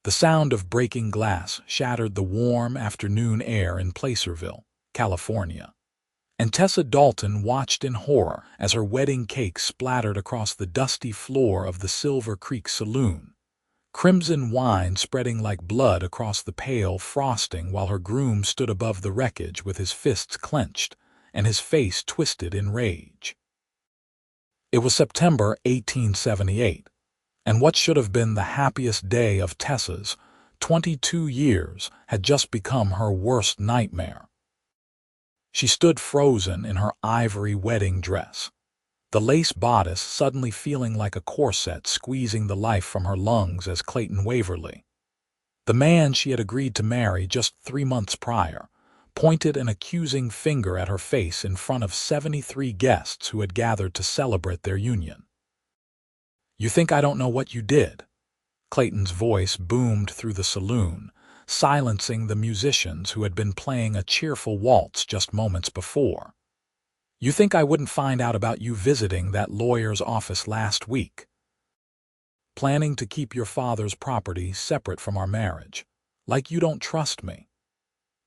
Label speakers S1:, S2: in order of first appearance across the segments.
S1: The sound of breaking glass shattered the warm afternoon air in Placerville, California. And Tessa Dalton watched in horror as her wedding cake splattered across the dusty floor of the Silver Creek Saloon, crimson wine spreading like blood across the pale frosting while her groom stood above the wreckage with his fists clenched and his face twisted in rage. It was September 1878, and what should have been the happiest day of Tessa's 22 years had just become her worst nightmare. She stood frozen in her ivory wedding dress, the lace bodice suddenly feeling like a corset squeezing the life from her lungs as Clayton Waverly, the man she had agreed to marry just 3 months prior, pointed an accusing finger at her face in front of 73 guests who had gathered to celebrate their union. "You think I don't know what you did?" Clayton's voice boomed through the saloon, silencing the musicians who had been playing a cheerful waltz just moments before. "You think I wouldn't find out about you visiting that lawyer's office last week? Planning to keep your father's property separate from our marriage, like you don't trust me."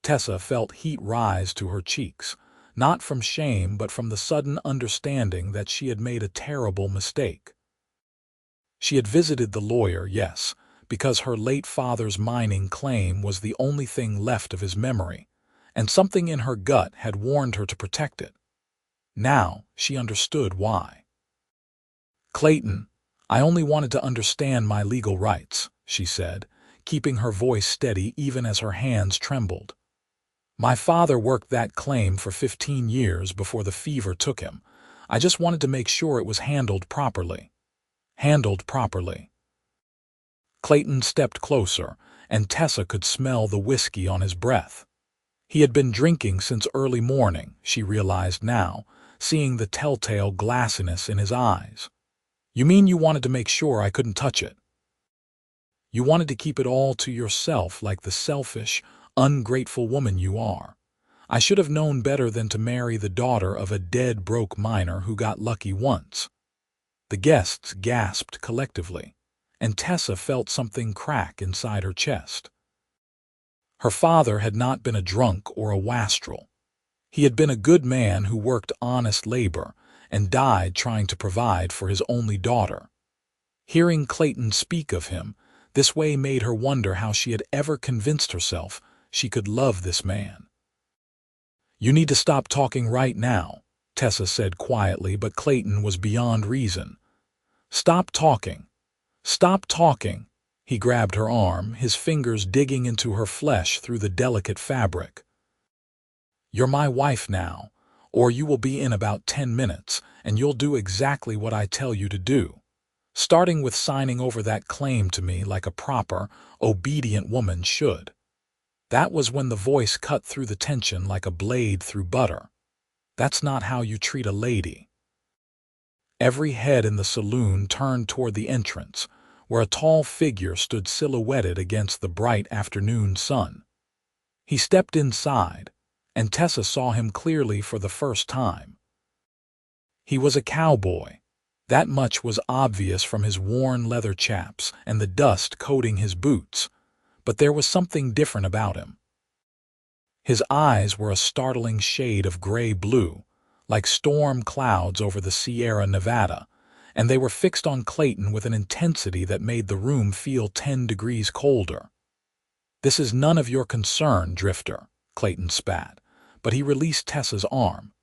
S1: Tessa felt heat rise to her cheeks, not from shame but from the sudden understanding that she had made a terrible mistake. She had visited the lawyer, yes, because her late father's mining claim was the only thing left of his memory, and something in her gut had warned her to protect it. Now she understood why. "Clayton, I only wanted to understand my legal rights," she said, keeping her voice steady even as her hands trembled. "My father worked that claim for 15 years before the fever took him. I just wanted to make sure it was handled properly." Handled properly. Clayton stepped closer, and Tessa could smell the whiskey on his breath. He had been drinking since early morning, she realized now, seeing the telltale glassiness in his eyes. "You mean you wanted to make sure I couldn't touch it? You wanted to keep it all to yourself like the selfish, ungrateful woman you are. I should have known better than to marry the daughter of a dead broke miner who got lucky once." The guests gasped collectively, and Tessa felt something crack inside her chest. Her father had not been a drunk or a wastrel. He had been a good man who worked honest labor and died trying to provide for his only daughter. Hearing Clayton speak of him this way made her wonder how she had ever convinced herself she could love this man. "You need to stop talking right now," Tessa said quietly, but Clayton was beyond reason. "Stop talking. Stop talking." He grabbed her arm, his fingers digging into her flesh through the delicate fabric. "You're my wife now, or you will be in about 10 minutes, and you'll do exactly what I tell you to do, starting with signing over that claim to me like a proper, obedient woman should." That was when the voice cut through the tension like a blade through butter. "That's not how you treat a lady." Every head in the saloon turned toward the entrance, where a tall figure stood silhouetted against the bright afternoon sun. He stepped inside, and Tessa saw him clearly for the first time. He was a cowboy. That much was obvious from his worn leather chaps and the dust coating his boots, but there was something different about him. His eyes were a startling shade of gray-blue, like storm clouds over the Sierra Nevada, and they were fixed on Clayton with an intensity that made the room feel 10 degrees colder. "This is none of your concern, Drifter," Clayton spat, but he released Tessa's arm.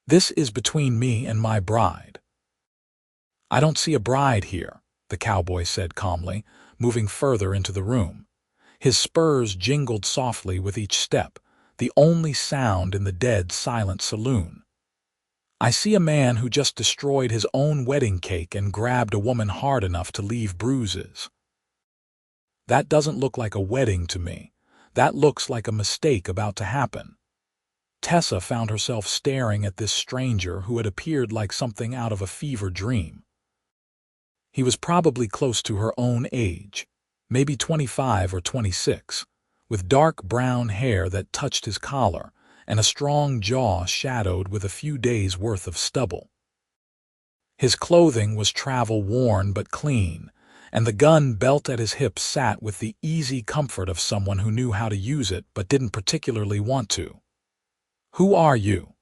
S1: "This is between me and my bride." "I don't see a bride here," the cowboy said calmly, moving further into the room. His spurs jingled softly with each step, the only sound in the dead, silent saloon. "I see a man who just destroyed his own wedding cake and grabbed a woman hard enough to leave bruises. That doesn't look like a wedding to me. That looks like a mistake about to happen." Tessa found herself staring at this stranger who had appeared like something out of a fever dream. He was probably close to her own age, maybe 25 or 26, with dark brown hair that touched his collar and a strong jaw shadowed with a few days' worth of stubble. His clothing was travel-worn but clean, and the gun belt at his hip sat with the easy comfort of someone who knew how to use it but didn't particularly want to. "Who are you?"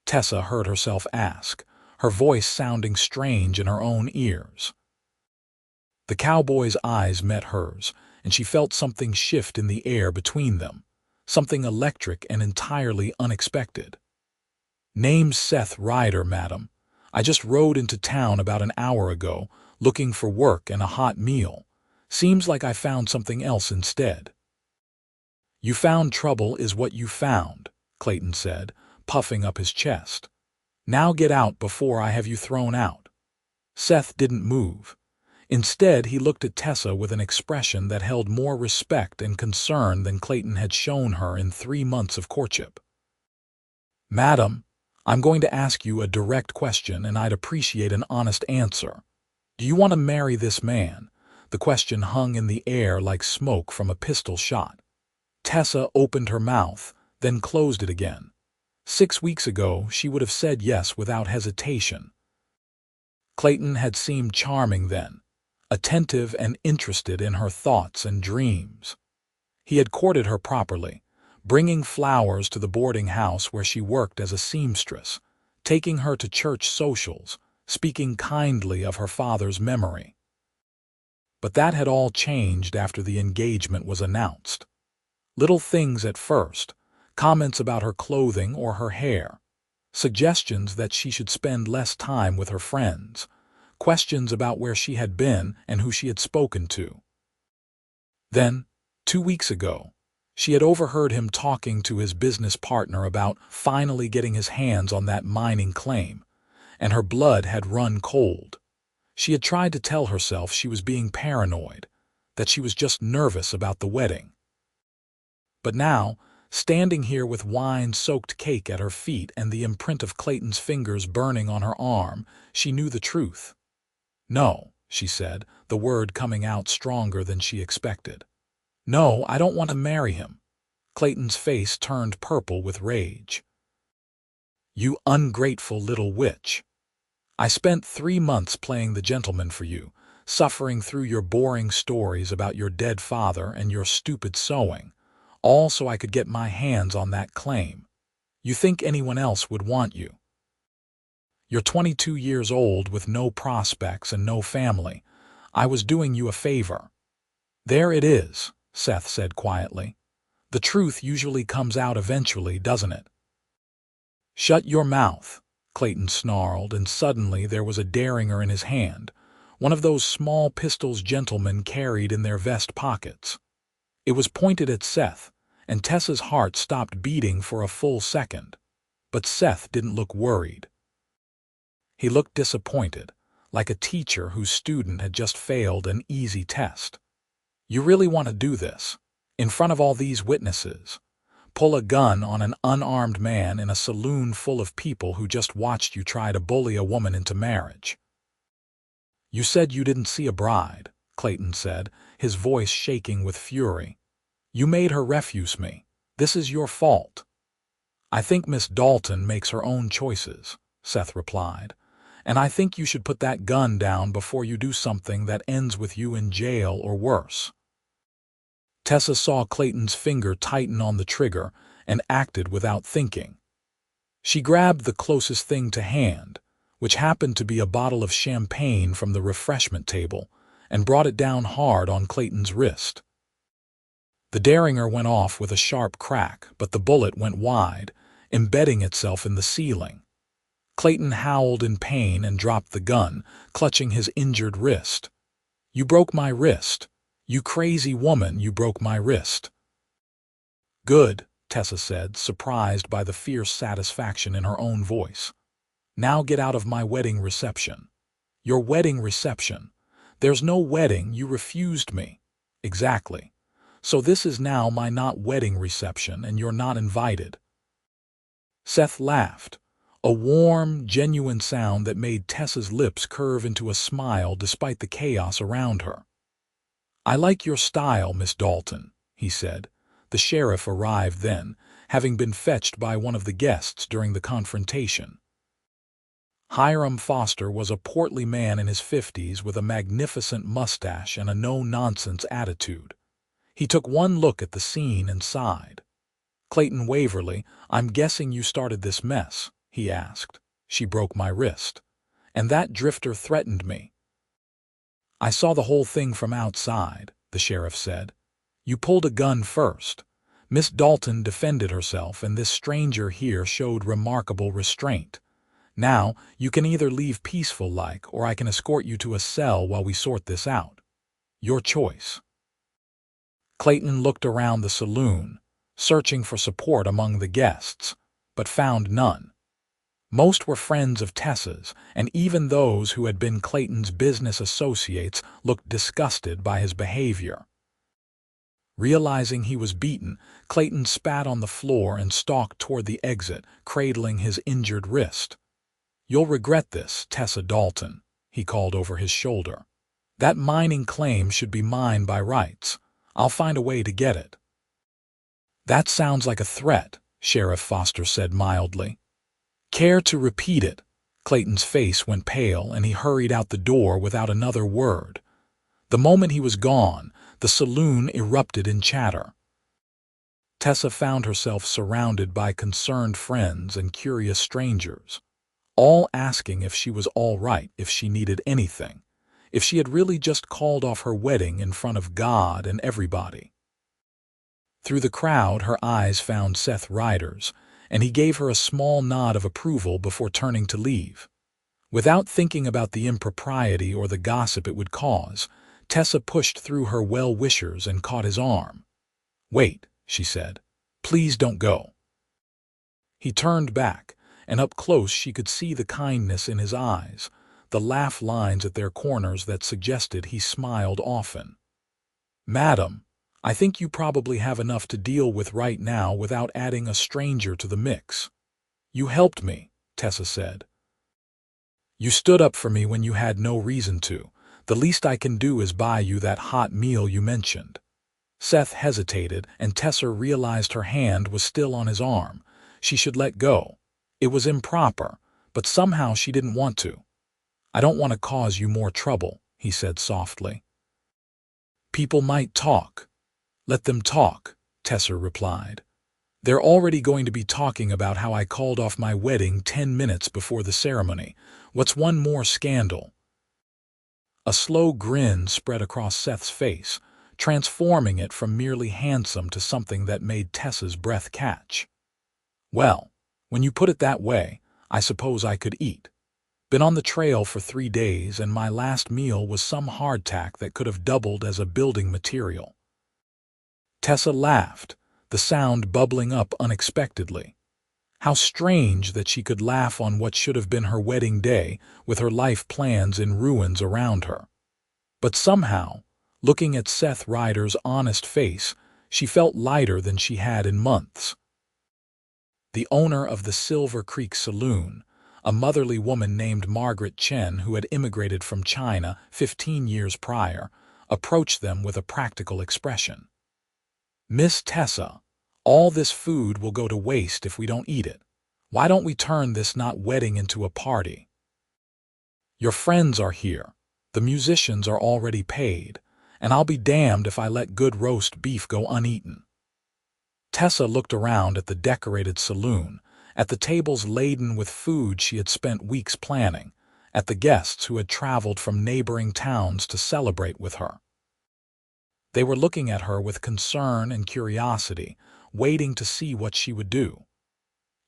S1: Tessa heard herself ask, her voice sounding strange in her own ears. The cowboy's eyes met hers, and she felt something shift in the air between them, something electric and entirely unexpected. "Name's Seth Ryder, madam. I just rode into town about an hour ago, looking for work and a hot meal. Seems like I found something else instead." "You found trouble is what you found," Clayton said, puffing up his chest. "Now get out before I have you thrown out." Seth didn't move. Instead, he looked at Tessa with an expression that held more respect and concern than Clayton had shown her in 3 months of courtship. "Madam, I'm going to ask you a direct question, and I'd appreciate an honest answer. Do you want to marry this man?" The question hung in the air like smoke from a pistol shot. Tessa opened her mouth, then closed it again. 6 weeks ago, she would have said yes without hesitation. Clayton had seemed charming then, attentive and interested in her thoughts and dreams. He had courted her properly, bringing flowers to the boarding house where she worked as a seamstress, taking her to church socials, speaking kindly of her father's memory. But that had all changed after the engagement was announced. Little things at first, comments about her clothing or her hair, suggestions that she should spend less time with her friends, questions about where she had been and who she had spoken to. Then, 2 weeks ago, she had overheard him talking to his business partner about finally getting his hands on that mining claim, and her blood had run cold. She had tried to tell herself she was being paranoid, that she was just nervous about the wedding. But now, standing here with wine-soaked cake at her feet and the imprint of Clayton's fingers burning on her arm, she knew the truth. "No," she said, the word coming out stronger than she expected. "No, I don't want to marry him." Clayton's face turned purple with rage. "You ungrateful little witch. I spent 3 months playing the gentleman for you, suffering through your boring stories about your dead father and your stupid sewing, all so I could get my hands on that claim. You think anyone else would want you? You're 22 years old with no prospects and no family. I was doing you a favor." "There it is," Seth said quietly. "The truth usually comes out eventually, doesn't it?" "Shut your mouth," Clayton snarled, and suddenly there was a derringer in his hand, one of those small pistols gentlemen carried in their vest pockets. It was pointed at Seth, and Tessa's heart stopped beating for a full second. But Seth didn't look worried. He looked disappointed, like a teacher whose student had just failed an easy test. "You really want to do this? In front of all these witnesses? Pull a gun on an unarmed man in a saloon full of people who just watched you try to bully a woman into marriage?" "You said you didn't see a bride," Clayton said, his voice shaking with fury. "You made her refuse me. This is your fault." "I think Miss Dalton makes her own choices," Seth replied, "and I think you should put that gun down before you do something that ends with you in jail or worse." Tessa saw Clayton's finger tighten on the trigger and acted without thinking. She grabbed the closest thing to hand, which happened to be a bottle of champagne from the refreshment table, and brought it down hard on Clayton's wrist. The derringer went off with a sharp crack, but the bullet went wide, embedding itself in the ceiling. Clayton howled in pain and dropped the gun, clutching his injured wrist. "You broke my wrist. You crazy woman, you broke my wrist." "Good," Tessa said, surprised by the fierce satisfaction in her own voice. "Now get out of my wedding reception." "Your wedding reception? There's no wedding, you refused me." "Exactly. So this is now my not wedding reception, and you're not invited." Seth laughed, a warm, genuine sound that made Tessa's lips curve into a smile despite the chaos around her. "I like your style, Miss Dalton," he said. The sheriff arrived then, having been fetched by one of the guests during the confrontation. Hiram Foster was a portly man in his 50s with a magnificent mustache and a no-nonsense attitude. He took one look at the scene and sighed. "Clayton Waverly, I'm guessing you started this mess," he asked. "She broke my wrist. And that drifter threatened me." "I saw the whole thing from outside," the sheriff said. "You pulled a gun first. Miss Dalton defended herself, and this stranger here showed remarkable restraint. Now, you can either leave peaceful-like, or I can escort you to a cell while we sort this out. Your choice." Clayton looked around the saloon, searching for support among the guests, but found none. Most were friends of Tessa's, and even those who had been Clayton's business associates looked disgusted by his behavior. Realizing he was beaten, Clayton spat on the floor and stalked toward the exit, cradling his injured wrist. "You'll regret this, Tessa Dalton," he called over his shoulder. "That mining claim should be mine by rights. I'll find a way to get it." "That sounds like a threat," Sheriff Foster said mildly. "Care to repeat it?" Clayton's face went pale, and he hurried out the door without another word. The moment he was gone, the saloon erupted in chatter. Tessa found herself surrounded by concerned friends and curious strangers, all asking if she was all right, if she needed anything, if she had really just called off her wedding in front of God and everybody. Through the crowd, her eyes found Seth Ryder's, and he gave her a small nod of approval before turning to leave. Without thinking about the impropriety or the gossip it would cause, Tessa pushed through her well-wishers and caught his arm. "Wait," she said. "Please don't go." He turned back, and up close she could see the kindness in his eyes, the laugh lines at their corners that suggested he smiled often. "Madam, I think you probably have enough to deal with right now without adding a stranger to the mix." "You helped me," Tessa said. "You stood up for me when you had no reason to. The least I can do is buy you that hot meal you mentioned." Seth hesitated, and Tessa realized her hand was still on his arm. She should let go. It was improper, but somehow she didn't want to. "I don't want to cause you more trouble," he said softly. "People might talk." "Let them talk," Tessa replied. "They're already going to be talking about how I called off my wedding 10 minutes before the ceremony. What's one more scandal?" A slow grin spread across Seth's face, transforming it from merely handsome to something that made Tessa's breath catch. "Well, when you put it that way, I suppose I could eat. Been on the trail for 3 days, and my last meal was some hardtack that could have doubled as a building material." Tessa laughed, the sound bubbling up unexpectedly. How strange that she could laugh on what should have been her wedding day, with her life plans in ruins around her. But somehow, looking at Seth Ryder's honest face, she felt lighter than she had in months. The owner of the Silver Creek Saloon, a motherly woman named Margaret Chen who had immigrated from China 15 years prior, approached them with a practical expression. "Miss Tessa, all this food will go to waste if we don't eat it. Why don't we turn this not wedding into a party? Your friends are here, the musicians are already paid, and I'll be damned if I let good roast beef go uneaten." Tessa looked around at the decorated saloon, at the tables laden with food she had spent weeks planning, at the guests who had traveled from neighboring towns to celebrate with her. They were looking at her with concern and curiosity, waiting to see what she would do.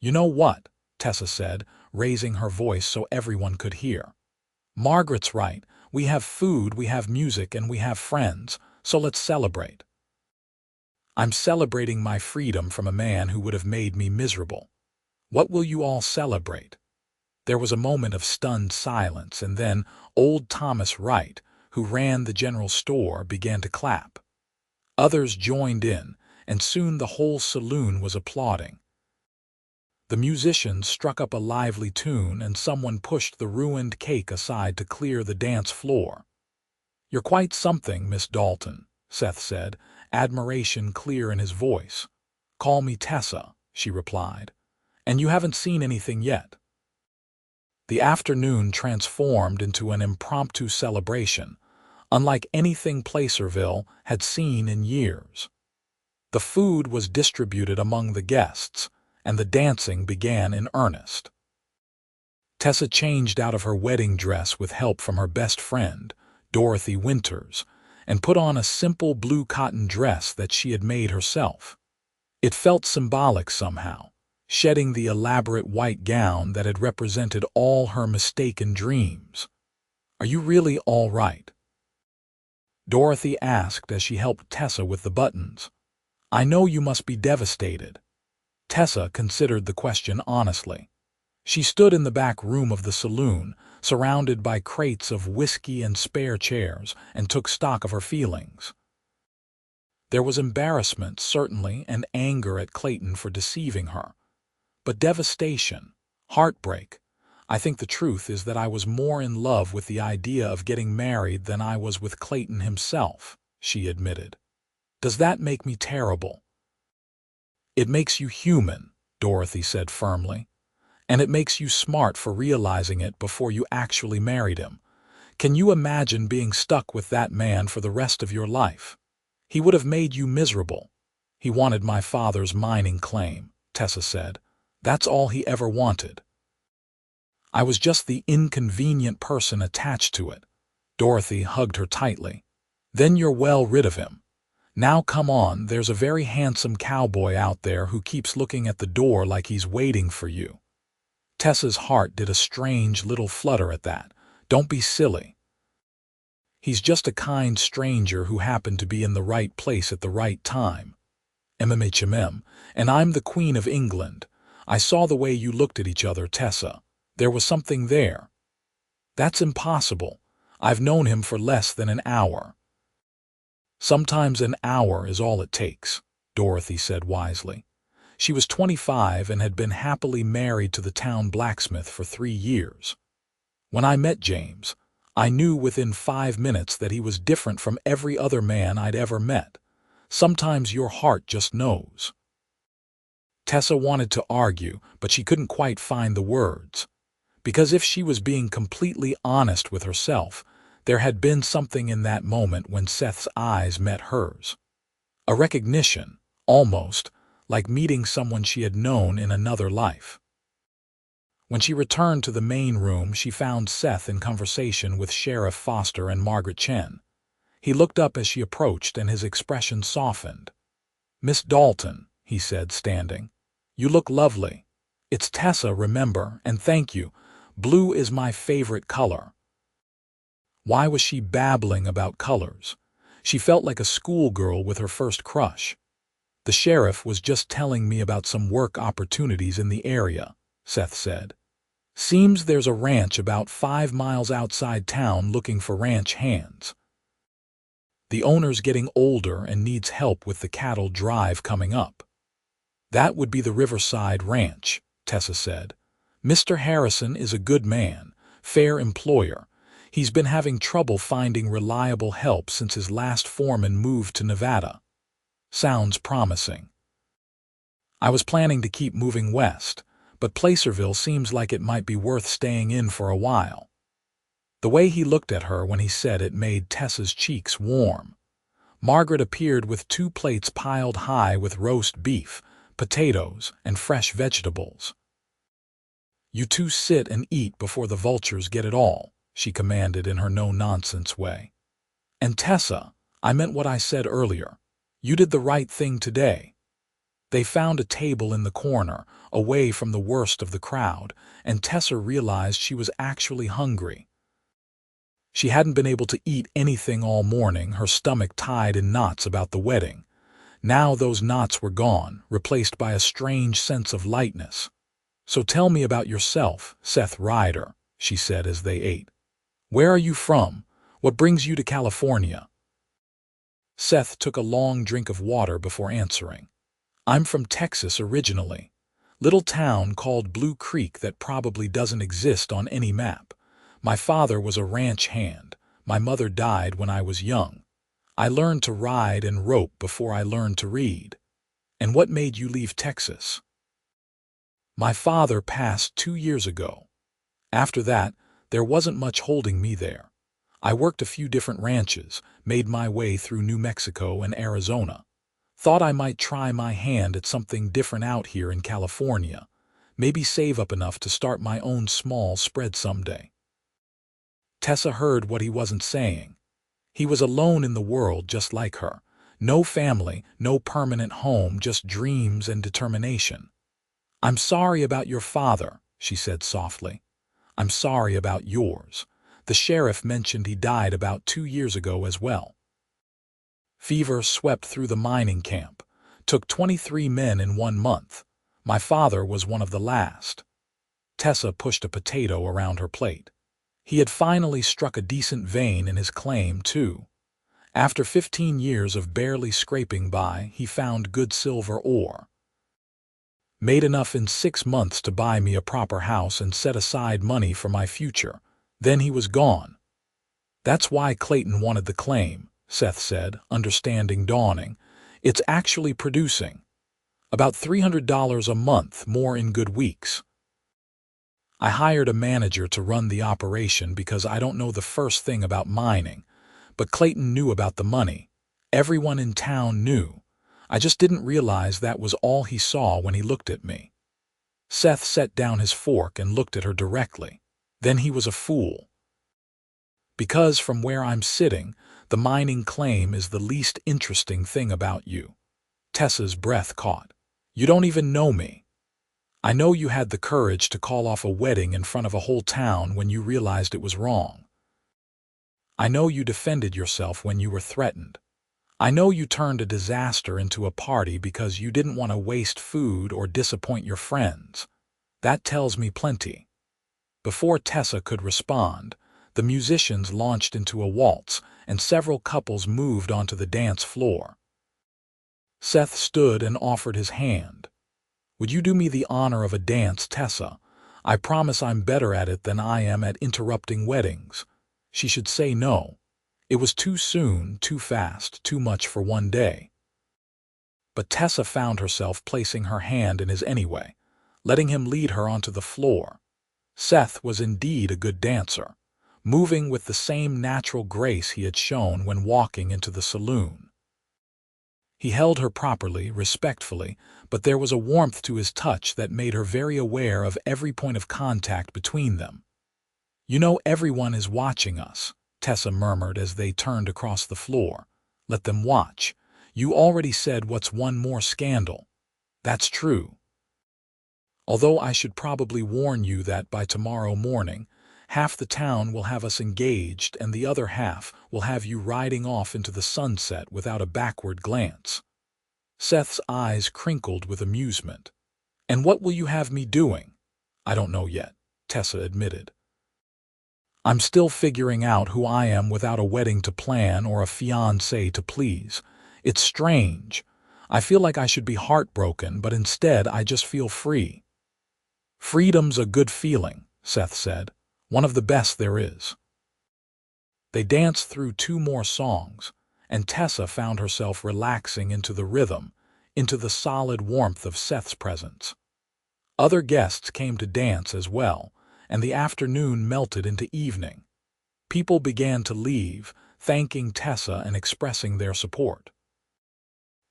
S1: "You know what?" Tessa said, raising her voice so everyone could hear. "Margaret's right. We have food, we have music, and we have friends, so let's celebrate. I'm celebrating my freedom from a man who would have made me miserable. What will you all celebrate?" There was a moment of stunned silence, and then old Thomas Wright, who ran the general store, began to clap. Others joined in, and soon the whole saloon was applauding. The musicians struck up a lively tune, and someone pushed the ruined cake aside to clear the dance floor. "You're quite something, Miss Dalton," Seth said, admiration clear in his voice. "Call me Tessa," she replied. "And you haven't seen anything yet." The afternoon transformed into an impromptu celebration, unlike anything Placerville had seen in years. The food was distributed among the guests, and the dancing began in earnest. Tessa changed out of her wedding dress with help from her best friend, Dorothy Winters, and put on a simple blue cotton dress that she had made herself. It felt symbolic somehow, shedding the elaborate white gown that had represented all her mistaken dreams. "Are you really all right?" Dorothy asked as she helped Tessa with the buttons. "I know you must be devastated." Tessa considered the question honestly. She stood in the back room of the saloon, surrounded by crates of whiskey and spare chairs, and took stock of her feelings. There was embarrassment, certainly, and anger at Clayton for deceiving her. But devastation, heartbreak. "I think the truth is that I was more in love with the idea of getting married than I was with Clayton himself," she admitted. "Does that make me terrible?" "It makes you human," Dorothy said firmly. "And it makes you smart for realizing it before you actually married him. Can you imagine being stuck with that man for the rest of your life? He would have made you miserable." "He wanted my father's mining claim," Tessa said. "That's all he ever wanted. I was just the inconvenient person attached to it." Dorothy hugged her tightly. "Then you're well rid of him. Now come on, there's a very handsome cowboy out there who keeps looking at the door like he's waiting for you." Tessa's heart did a strange little flutter at that. "Don't be silly. He's just a kind stranger who happened to be in the right place at the right time. MMHMM, and I'm the Queen of England. I saw the way you looked at each other, Tessa. There was something there." "That's impossible. I've known him for less than an hour." "Sometimes an hour is all it takes," Dorothy said wisely. She was 25 and had been happily married to the town blacksmith for 3 years. "When I met James, I knew within 5 minutes that he was different from every other man I'd ever met. Sometimes your heart just knows." Tessa wanted to argue, but she couldn't quite find the words. Because if she was being completely honest with herself, there had been something in that moment when Seth's eyes met hers. A recognition, almost, like meeting someone she had known in another life. When she returned to the main room, she found Seth in conversation with Sheriff Foster and Margaret Chen. He looked up as she approached, and his expression softened. "Miss Dalton," he said, standing, "you look lovely. It's Tessa, remember, and thank you. Blue is my favorite color." Why was she babbling about colors? She felt like a schoolgirl with her first crush. "The sheriff was just telling me about some work opportunities in the area," Seth said. "Seems there's a ranch about 5 miles outside town looking for ranch hands. The owner's getting older and needs help with the cattle drive coming up." "That would be the Riverside Ranch," Tessa said. "Mr. Harrison is a good man, fair employer. He's been having trouble finding reliable help since his last foreman moved to Nevada." "Sounds promising." "I was planning to keep moving west, but Placerville seems like it might be worth staying in for a while." The way he looked at her when he said it made Tessa's cheeks warm. Margaret appeared with 2 plates piled high with roast beef, potatoes, and fresh vegetables. "You two sit and eat before the vultures get it all," she commanded in her no-nonsense way. "And Tessa, I meant what I said earlier. You did the right thing today." They found a table in the corner, away from the worst of the crowd, and Tessa realized she was actually hungry. She hadn't been able to eat anything all morning, her stomach tied in knots about the wedding. Now those knots were gone, replaced by a strange sense of lightness. "So tell me about yourself, Seth Ryder," she said as they ate. "Where are you from? What brings you to California?" Seth took a long drink of water before answering. "I'm from Texas originally. Little town called Blue Creek that probably doesn't exist on any map. My father was a ranch hand. My mother died when I was young. I learned to ride and rope before I learned to read." "And what made you leave Texas?" "My father passed 2 years ago." After that, there wasn't much holding me there. I worked a few different ranches, made my way through New Mexico and Arizona. Thought I might try my hand at something different out here in California. Maybe save up enough to start my own small spread someday. Tessa heard what he wasn't saying. He was alone in the world just like her. No family, no permanent home, just dreams and determination. "I'm sorry about your father," she said softly. "I'm sorry about yours. The sheriff mentioned he died about 2 years ago as well." Fever swept through the mining camp. Took 23 men in 1 month. My father was one of the last. Tessa pushed a potato around her plate. He had finally struck a decent vein in his claim, too. After 15 years of barely scraping by, he found good silver ore. Made enough in 6 months to buy me a proper house and set aside money for my future. Then he was gone. "That's why Clayton wanted the claim," Seth said, understanding dawning. "It's actually producing. About $300 a month more in good weeks. I hired a manager to run the operation because I don't know the first thing about mining, but Clayton knew about the money. Everyone in town knew. I just didn't realize that was all he saw when he looked at me." Seth set down his fork and looked at her directly. "Then he was a fool. Because from where I'm sitting, the mining claim is the least interesting thing about you." Tessa's breath caught. "You don't even know me. I know you had the courage to call off a wedding in front of a whole town when you realized it was wrong. I know you defended yourself when you were threatened. I know you turned a disaster into a party because you didn't want to waste food or disappoint your friends. That tells me plenty." Before Tessa could respond, the musicians launched into a waltz and several couples moved onto the dance floor. Seth stood and offered his hand. "Would you do me the honor of a dance, Tessa? I promise I'm better at it than I am at interrupting weddings." She should say no. It was too soon, too fast, too much for one day. But Tessa found herself placing her hand in his anyway, letting him lead her onto the floor. Seth was indeed a good dancer, moving with the same natural grace he had shown when walking into the saloon. He held her properly, respectfully, but there was a warmth to his touch that made her very aware of every point of contact between them. "You know everyone is watching us," Tessa murmured as they turned across the floor. "Let them watch. You already said what's one more scandal." "That's true. Although I should probably warn you that by tomorrow morning, half the town will have us engaged and the other half will have you riding off into the sunset without a backward glance." Seth's eyes crinkled with amusement. "And what will you have me doing?" "I don't know yet," Tessa admitted. "I'm still figuring out who I am without a wedding to plan or a fiancé to please. It's strange. I feel like I should be heartbroken, but instead I just feel free." "Freedom's a good feeling," Seth said. "One of the best there is." They danced through 2 more songs, and Tessa found herself relaxing into the rhythm, into the solid warmth of Seth's presence. Other guests came to dance as well, and the afternoon melted into evening. People began to leave, thanking Tessa and expressing their support.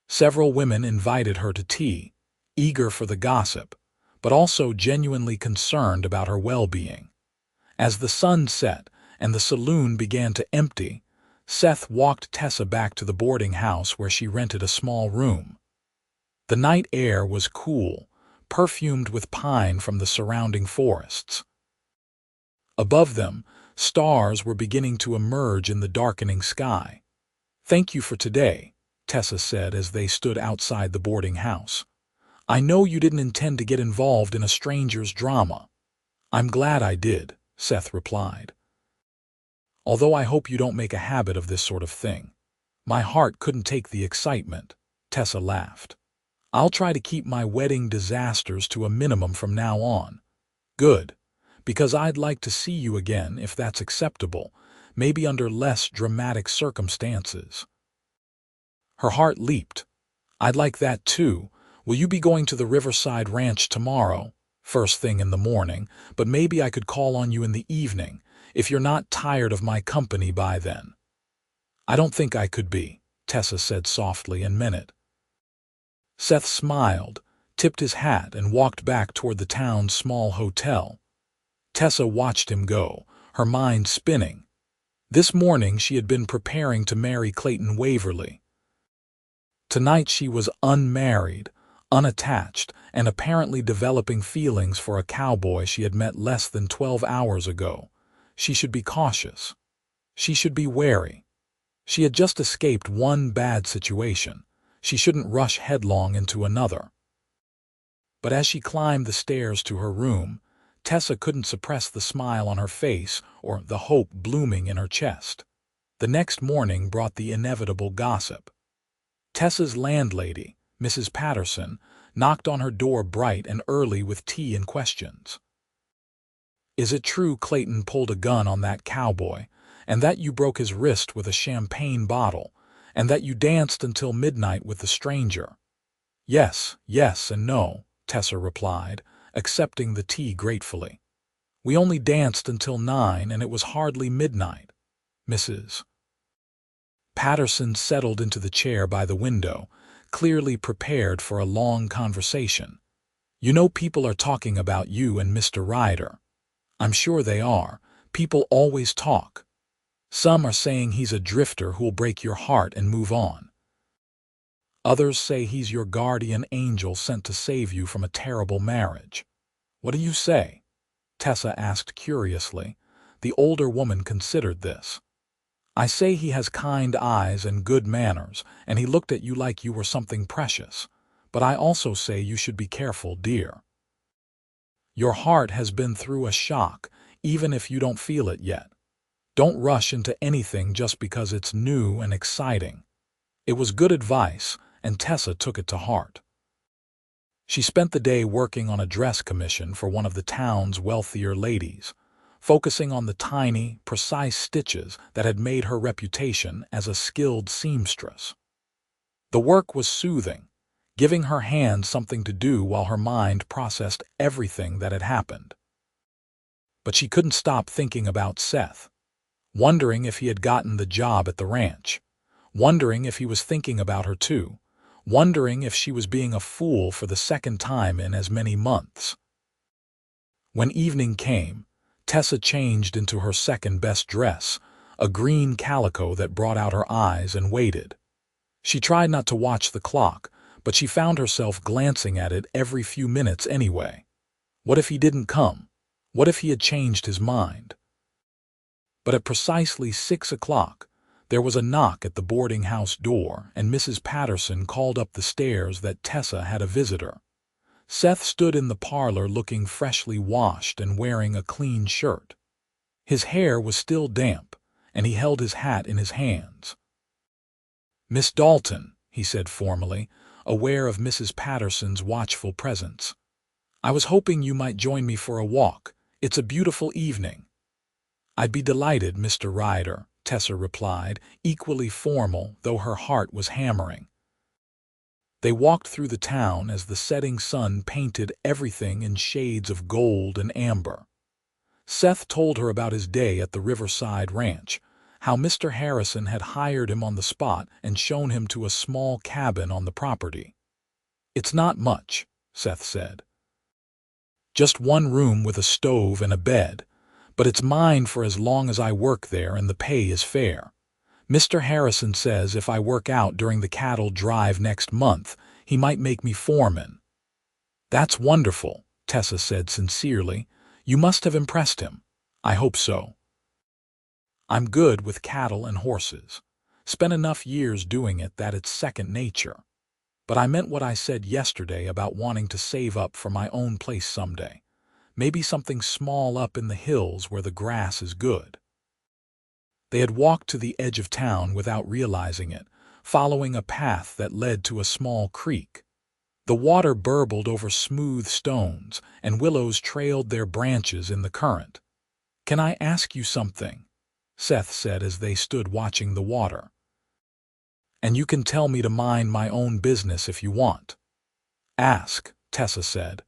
S1: Several women invited her to tea, eager for the gossip, but also genuinely concerned about her well-being. As the sun set and the saloon began to empty, Seth walked Tessa back to the boarding house where she rented a small room. The night air was cool, perfumed with pine from the surrounding forests. Above them, stars were beginning to emerge in the darkening sky. "Thank you for today," Tessa said as they stood outside the boarding house. "I know you didn't intend to get involved in a stranger's drama." "I'm glad I did," Seth replied. "Although I hope you don't make a habit of this sort of thing. My heart couldn't take the excitement," Tessa laughed. "I'll try to keep my wedding disasters to a minimum from now on." "Good. Because I'd like to see you again if that's acceptable, maybe under less dramatic circumstances." Her heart leaped. "I'd like that too. Will you be going to the Riverside Ranch tomorrow?" first thing in the morning, but maybe I could call on you in the evening, if you're not tired of my company by then." "I don't think I could be," Tessa said softly and meant it. Seth smiled, tipped his hat, and walked back toward the town's small hotel. Tessa watched him go, her mind spinning. This morning she had been preparing to marry Clayton Waverly. Tonight she was unmarried, unattached, and apparently developing feelings for a cowboy she had met less than 12 hours ago. She should be cautious. She should be wary. She had just escaped one bad situation. She shouldn't rush headlong into another. But as she climbed the stairs to her room, Tessa couldn't suppress the smile on her face or the hope blooming in her chest. The next morning brought the inevitable gossip. Tessa's landlady, Mrs. Patterson, knocked on her door bright and early with tea and questions. "Is it true Clayton pulled a gun on that cowboy, and that you broke his wrist with a champagne bottle, and that you danced until midnight with the stranger?" "Yes, yes, and no," Tessa replied, accepting the tea gratefully. "We only danced until 9, and it was hardly midnight." Mrs. Patterson settled into the chair by the window, clearly prepared for a long conversation. "You know people are talking about you and Mr. Ryder." "I'm sure they are. People always talk. Some are saying he's a drifter who'll break your heart and move on. Others say he's your guardian angel sent to save you from a terrible marriage." "What do you say?" Tessa asked curiously. The older woman considered this. "I say he has kind eyes and good manners, and he looked at you like you were something precious. But I also say you should be careful, dear. Your heart has been through a shock, even if you don't feel it yet. Don't rush into anything just because it's new and exciting." It was good advice, and Tessa took it to heart. She spent the day working on a dress commission for one of the town's wealthier ladies, focusing on the tiny, precise stitches that had made her reputation as a skilled seamstress. The work was soothing, giving her hands something to do while her mind processed everything that had happened. But she couldn't stop thinking about Seth, wondering if he had gotten the job at the ranch, wondering if he was thinking about her too, wondering if she was being a fool for the second time in as many months. When evening came, Tessa changed into her second-best dress, a green calico that brought out her eyes, and waited. She tried not to watch the clock, but she found herself glancing at it every few minutes anyway. What if he didn't come? What if he had changed his mind? But at precisely 6 o'clock, there was a knock at the boarding house door, and Mrs. Patterson called up the stairs that Tessa had a visitor. Seth stood in the parlor looking freshly washed and wearing a clean shirt. His hair was still damp, and he held his hat in his hands. "Miss Dalton," he said formally, aware of Mrs. Patterson's watchful presence. "I was hoping you might join me for a walk. It's a beautiful evening." "I'd be delighted, Mr. Ryder," Tessa replied, equally formal, though her heart was hammering. They walked through the town as the setting sun painted everything in shades of gold and amber. Seth told her about his day at the Riverside Ranch, how Mr. Harrison had hired him on the spot and shown him to a small cabin on the property. "It's not much," Seth said. "Just one room with a stove and a bed, but it's mine for as long as I work there, and the pay is fair. Mr. Harrison says if I work out during the cattle drive next month, he might make me foreman." "That's wonderful," Tessa said sincerely. "You must have impressed him." "I hope so. I'm good with cattle and horses. Spent enough years doing it that it's second nature. But I meant what I said yesterday about wanting to save up for my own place someday. Maybe something small up in the hills where the grass is good." They had walked to the edge of town without realizing it, following a path that led to a small creek. The water burbled over smooth stones, and willows trailed their branches in the current. "Can I ask you something?" Seth said as they stood watching the water. "And you can tell me to mind my own business if you want." "Ask," Tessa said.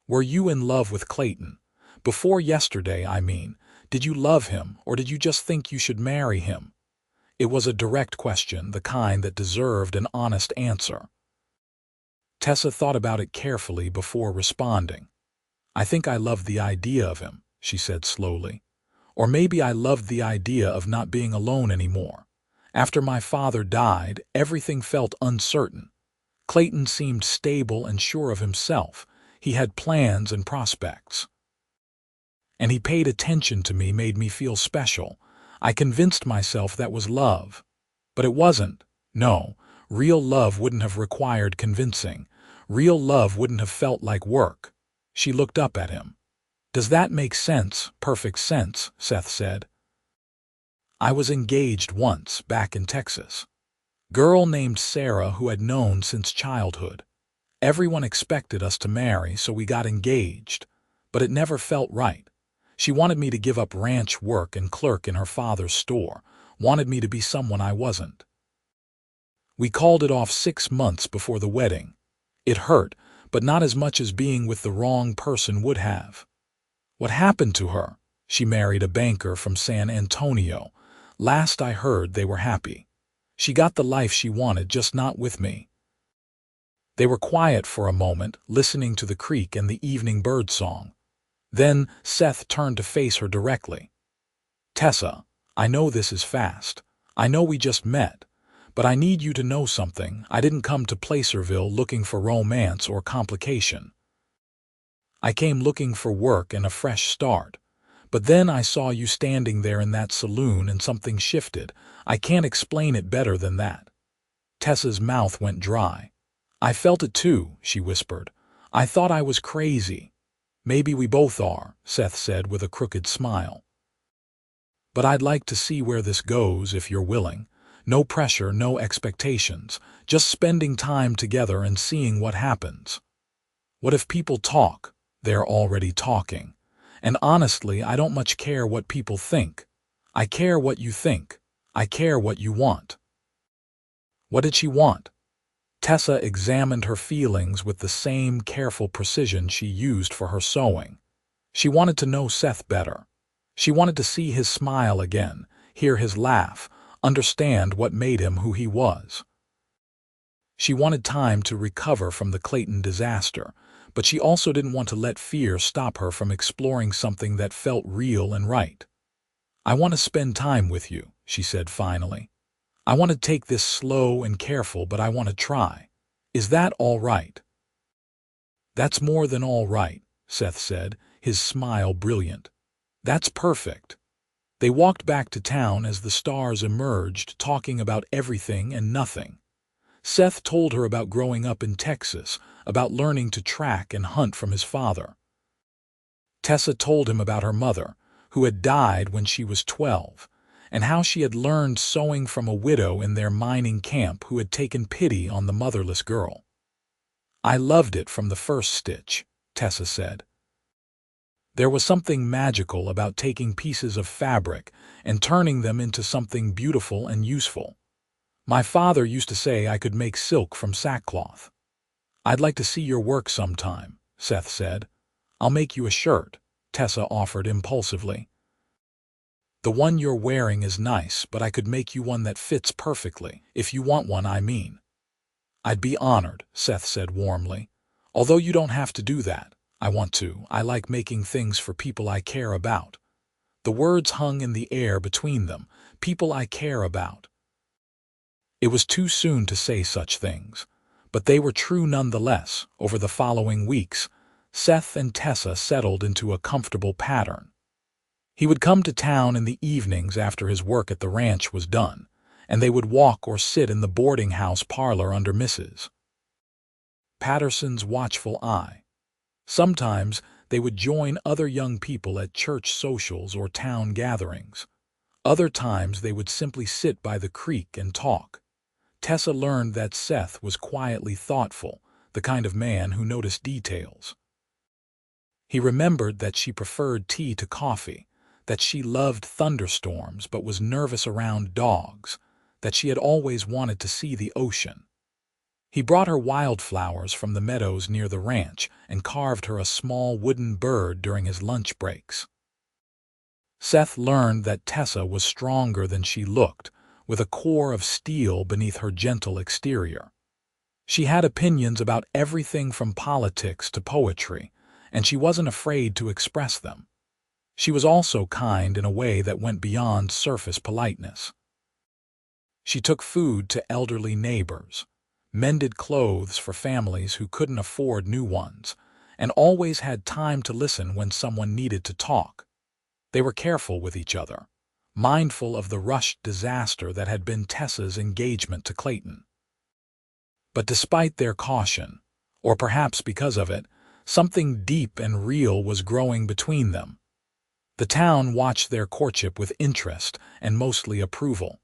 S1: Were you in love with Clayton? Before yesterday, I mean. Did you love him, or did you just think you should marry him? It was a direct question, the kind that deserved an honest answer. Tessa thought about it carefully before responding. I think I loved the idea of him, she said slowly. Or maybe I loved the idea of not being alone anymore. After my father died, everything felt uncertain. Clayton seemed stable and sure of himself. He had plans and prospects. And he paid attention to me, made me feel special. I convinced myself that was love. But it wasn't. No, real love wouldn't have required convincing. Real love wouldn't have felt like work. She looked up at him. Does that make sense? Perfect sense, Seth said. I was engaged once, back in Texas. Girl named Sarah who had known since childhood. Everyone expected us to marry, so we got engaged. But it never felt right. She wanted me to give up ranch work and clerk in her father's store, wanted me to be someone I wasn't. We called it off 6 months before the wedding. It hurt, but not as much as being with the wrong person would have. What happened to her? She married a banker from San Antonio. Last I heard, they were happy. She got the life she wanted, just not with me. They were quiet for a moment, listening to the creek and the evening bird song. Then Seth turned to face her directly. Tessa, I know this is fast. I know we just met. But I need you to know something. I didn't come to Placerville looking for romance or complication. I came looking for work and a fresh start. But then I saw you standing there in that saloon and something shifted. I can't explain it better than that. Tessa's mouth went dry. I felt it too, she whispered. I thought I was crazy. Maybe we both are, Seth said with a crooked smile. But I'd like to see where this goes if you're willing. No pressure, no expectations, just spending time together and seeing what happens. What if people talk? They're already talking. And honestly, I don't much care what people think. I care what you think. I care what you want. What did she want? Tessa examined her feelings with the same careful precision she used for her sewing. She wanted to know Seth better. She wanted to see his smile again, hear his laugh, understand what made him who he was. She wanted time to recover from the Clayton disaster, but she also didn't want to let fear stop her from exploring something that felt real and right. I want to spend time with you, she said finally. I want to take this slow and careful, but I want to try. Is that all right? That's more than all right, Seth said, his smile brilliant. That's perfect. They walked back to town as the stars emerged, talking about everything and nothing. Seth told her about growing up in Texas, about learning to track and hunt from his father. Tessa told him about her mother, who had died when she was 12, and how she had learned sewing from a widow in their mining camp who had taken pity on the motherless girl. I loved it from the first stitch, Tessa said. There was something magical about taking pieces of fabric and turning them into something beautiful and useful. My father used to say I could make silk from sackcloth. I'd like to see your work sometime, Seth said. I'll make you a shirt, Tessa offered impulsively. The one you're wearing is nice, but I could make you one that fits perfectly, if you want one, I mean. I'd be honored, Seth said warmly. Although you don't have to do that. I want to. I like making things for people I care about. The words hung in the air between them. People I care about. It was too soon to say such things, but they were true nonetheless. Over the following weeks, Seth and Tessa settled into a comfortable pattern. He would come to town in the evenings after his work at the ranch was done, and they would walk or sit in the boarding house parlor under Mrs. Patterson's watchful eye. Sometimes they would join other young people at church socials or town gatherings. Other times they would simply sit by the creek and talk. Tessa learned that Seth was quietly thoughtful, the kind of man who noticed details. He remembered that she preferred tea to coffee, that she loved thunderstorms but was nervous around dogs, that she had always wanted to see the ocean. He brought her wildflowers from the meadows near the ranch and carved her a small wooden bird during his lunch breaks. Seth learned that Tessa was stronger than she looked, with a core of steel beneath her gentle exterior. She had opinions about everything from politics to poetry, and she wasn't afraid to express them. She was also kind in a way that went beyond surface politeness. She took food to elderly neighbors, mended clothes for families who couldn't afford new ones, and always had time to listen when someone needed to talk. They were careful with each other, mindful of the rushed disaster that had been Tessa's engagement to Clayton. But despite their caution, or perhaps because of it, something deep and real was growing between them. The town watched their courtship with interest and mostly approval.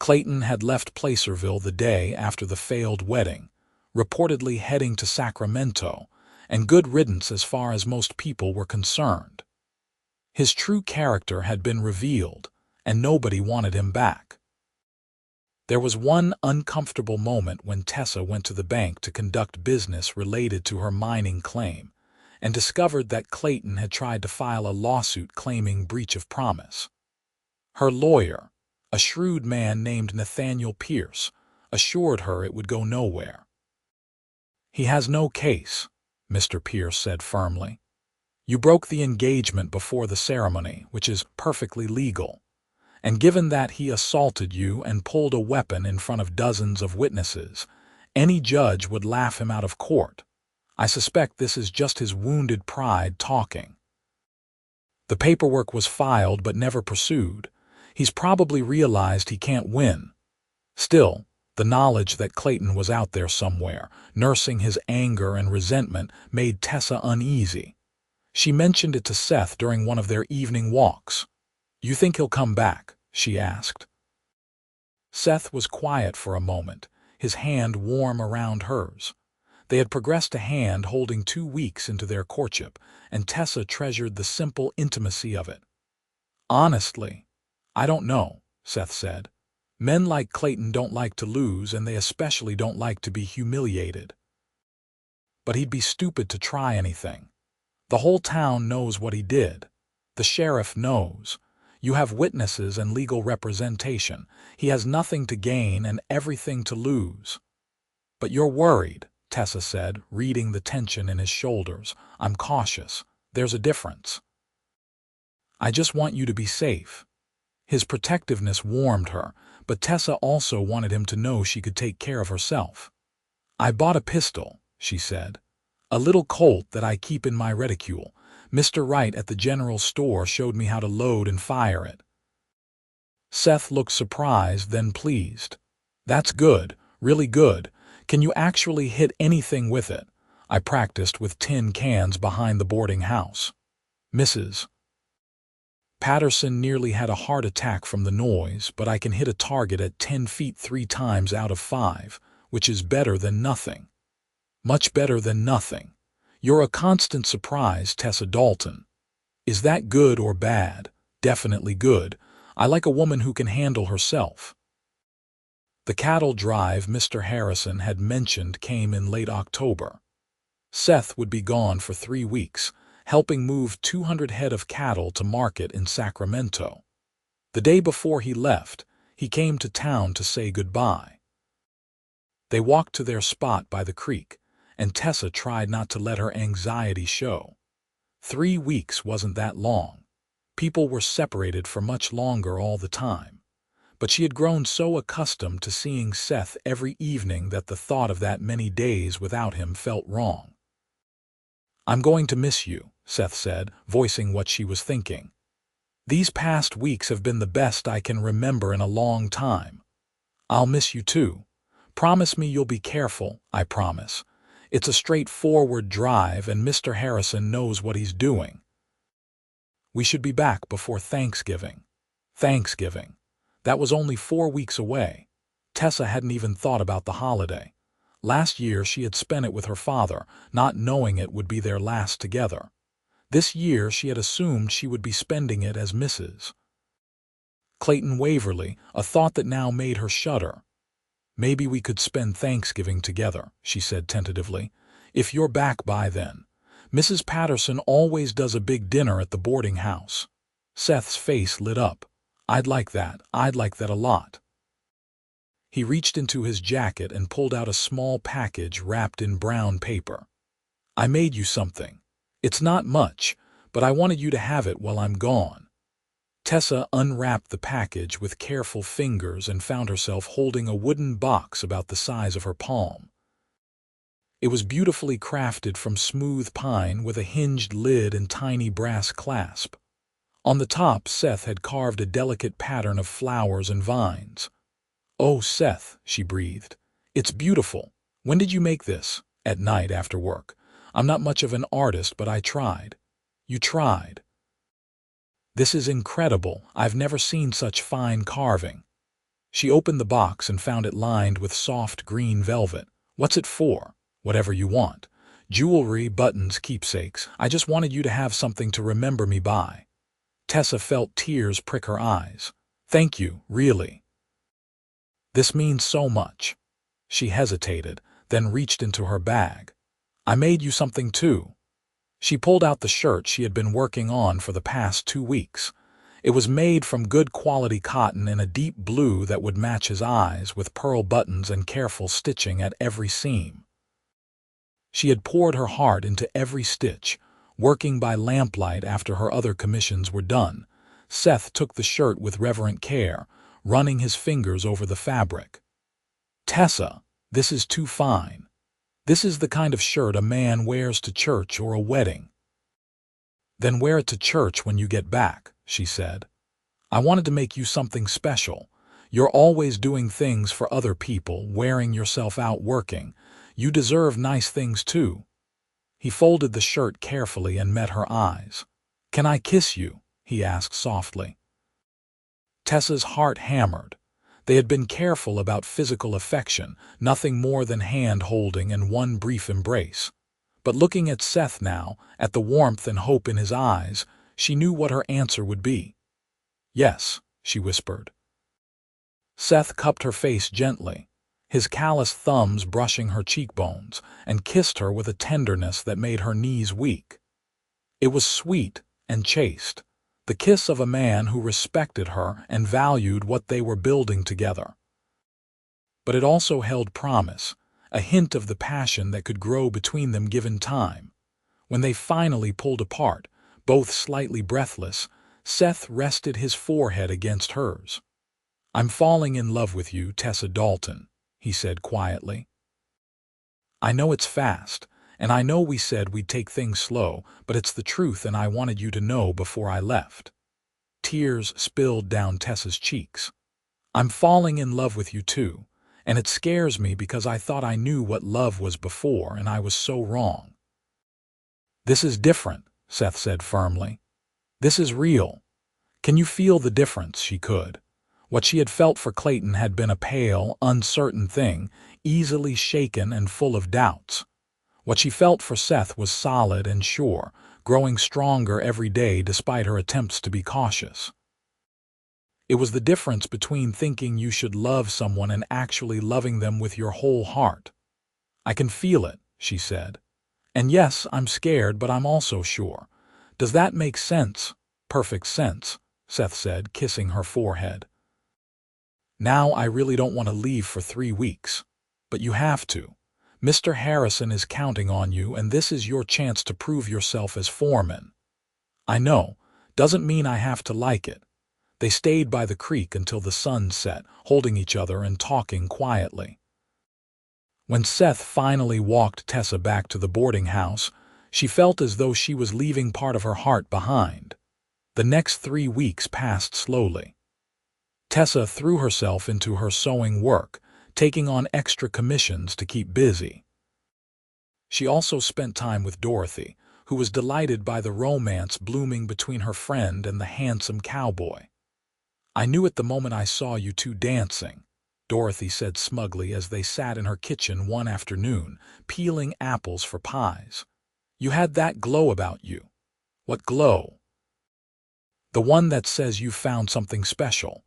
S1: Clayton had left Placerville the day after the failed wedding, reportedly heading to Sacramento, and good riddance as far as most people were concerned. His true character had been revealed, and nobody wanted him back. There was one uncomfortable moment when Tessa went to the bank to conduct business related to her mining claim, and discovered that Clayton had tried to file a lawsuit claiming breach of promise. Her lawyer, a shrewd man named Nathaniel Pierce, assured her it would go nowhere. "He has no case," Mr. Pierce said firmly. "You broke the engagement before the ceremony, which is perfectly legal. And given that he assaulted you and pulled a weapon in front of dozens of witnesses, any judge would laugh him out of court. I suspect this is just his wounded pride talking. The paperwork was filed but never pursued. He's probably realized he can't win." Still, the knowledge that Clayton was out there somewhere, nursing his anger and resentment, made Tessa uneasy. She mentioned it to Seth during one of their evening walks. "You think he'll come back?" she asked. Seth was quiet for a moment, his hand warm around hers. They had progressed to hand holding 2 weeks into their courtship, and Tessa treasured the simple intimacy of it. "Honestly, I don't know," Seth said. "Men like Clayton don't like to lose, and they especially don't like to be humiliated. But he'd be stupid to try anything. The whole town knows what he did. The sheriff knows. You have witnesses and legal representation. He has nothing to gain and everything to lose." "But you're worried," Tessa said, reading the tension in his shoulders. "I'm cautious. There's a difference." "I just want you to be safe." His protectiveness warmed her, but Tessa also wanted him to know she could take care of herself. "I bought a pistol," she said. "A little Colt that I keep in my reticule. Mr. Wright at the general store showed me how to load and fire it." Seth looked surprised, then pleased. "That's good, really good. Can you actually hit anything with it? I practiced with tin cans behind the boarding house." "Mrs. Patterson nearly had a heart attack from the noise, but I can hit a target at 10 feet 3 times out of 5, which is better than nothing." "Much better than nothing. You're a constant surprise, Tessa Dalton." "Is that good or bad?" "Definitely good. I like a woman who can handle herself." The cattle drive Mr. Harrison had mentioned came in late October. Seth would be gone for 3 weeks, helping move 200 head of cattle to market in Sacramento. The day before he left, he came to town to say goodbye. They walked to their spot by the creek, and Tessa tried not to let her anxiety show. 3 weeks wasn't that long. People were separated for much longer all the time. But she had grown so accustomed to seeing Seth every evening that the thought of that many days without him felt wrong. "I'm going to miss you," Seth said, voicing what she was thinking. "These past weeks have been the best I can remember in a long time." "I'll miss you too. Promise me you'll be careful." "I promise. It's a straightforward drive, and Mr. Harrison knows what he's doing." "We should be back before Thanksgiving." Thanksgiving. That was only 4 weeks away. Tessa hadn't even thought about the holiday. Last year she had spent it with her father, not knowing it would be their last together. This year she had assumed she would be spending it as Mrs. Clayton Waverly, a thought that now made her shudder. Maybe we could spend Thanksgiving together, she said tentatively. If you're back by then. Mrs. Patterson always does a big dinner at the boarding house. Seth's face lit up. I'd like that a lot. He reached into his jacket and pulled out a small package wrapped in brown paper. I made you something. It's not much, but I wanted you to have it while I'm gone. Tessa unwrapped the package with careful fingers and found herself holding a wooden box about the size of her palm. It was beautifully crafted from smooth pine with a hinged lid and tiny brass clasp. On the top, Seth had carved a delicate pattern of flowers and vines. "Oh, Seth," she breathed. "It's beautiful. When did you make this?" "At night after work. I'm not much of an artist, but I tried." "You tried?" "This is incredible. I've never seen such fine carving." She opened the box and found it lined with soft green velvet. "What's it for?" "Whatever you want. Jewelry, buttons, keepsakes. I just wanted you to have something to remember me by." Tessa felt tears prick her eyes. "Thank you, really. This means so much." She hesitated, then reached into her bag. "I made you something too." She pulled out the shirt she had been working on for the past 2 weeks. It was made from good quality cotton in a deep blue that would match his eyes, with pearl buttons and careful stitching at every seam. She had poured her heart into every stitch, working by lamplight after her other commissions were done. Seth took the shirt with reverent care, running his fingers over the fabric. "Tessa, this is too fine. This is the kind of shirt a man wears to church or a wedding." "Then wear it to church when you get back," she said. "I wanted to make you something special. You're always doing things for other people, wearing yourself out working. You deserve nice things too." He folded the shirt carefully and met her eyes. "Can I kiss you?" he asked softly. Tessa's heart hammered. They had been careful about physical affection, nothing more than hand-holding and one brief embrace. But looking at Seth now, at the warmth and hope in his eyes, she knew what her answer would be. "Yes," she whispered. Seth cupped her face gently, his callous thumbs brushing her cheekbones, and kissed her with a tenderness that made her knees weak. It was sweet and chaste, the kiss of a man who respected her and valued what they were building together. But it also held promise, a hint of the passion that could grow between them given time. When they finally pulled apart, both slightly breathless, Seth rested his forehead against hers. "I'm falling in love with you, Tessa Dalton," he said quietly. "I know it's fast, and I know we said we'd take things slow, but it's the truth and I wanted you to know before I left." Tears spilled down Tessa's cheeks. "I'm falling in love with you too, and it scares me because I thought I knew what love was before and I was so wrong." "This is different," Seth said firmly. "This is real." Can you feel the difference? She could. What she had felt for Clayton had been a pale, uncertain thing, easily shaken and full of doubts. What she felt for Seth was solid and sure, growing stronger every day despite her attempts to be cautious. It was the difference between thinking you should love someone and actually loving them with your whole heart. "I can feel it," she said. "And yes, I'm scared, but I'm also sure. Does that make sense?" "Perfect sense," Seth said, kissing her forehead. "Now I really don't want to leave for 3 weeks. But you have to. Mr. Harrison is counting on you, and this is your chance to prove yourself as foreman." "I know. Doesn't mean I have to like it." They stayed by the creek until the sun set, holding each other and talking quietly. When Seth finally walked Tessa back to the boarding house, she felt as though she was leaving part of her heart behind. The next 3 weeks passed slowly. Tessa threw herself into her sewing work, taking on extra commissions to keep busy. She also spent time with Dorothy, who was delighted by the romance blooming between her friend and the handsome cowboy. "I knew it the moment I saw you two dancing," Dorothy said smugly as they sat in her kitchen one afternoon, peeling apples for pies. "You had that glow about you." "What glow?" "The one that says you found something special.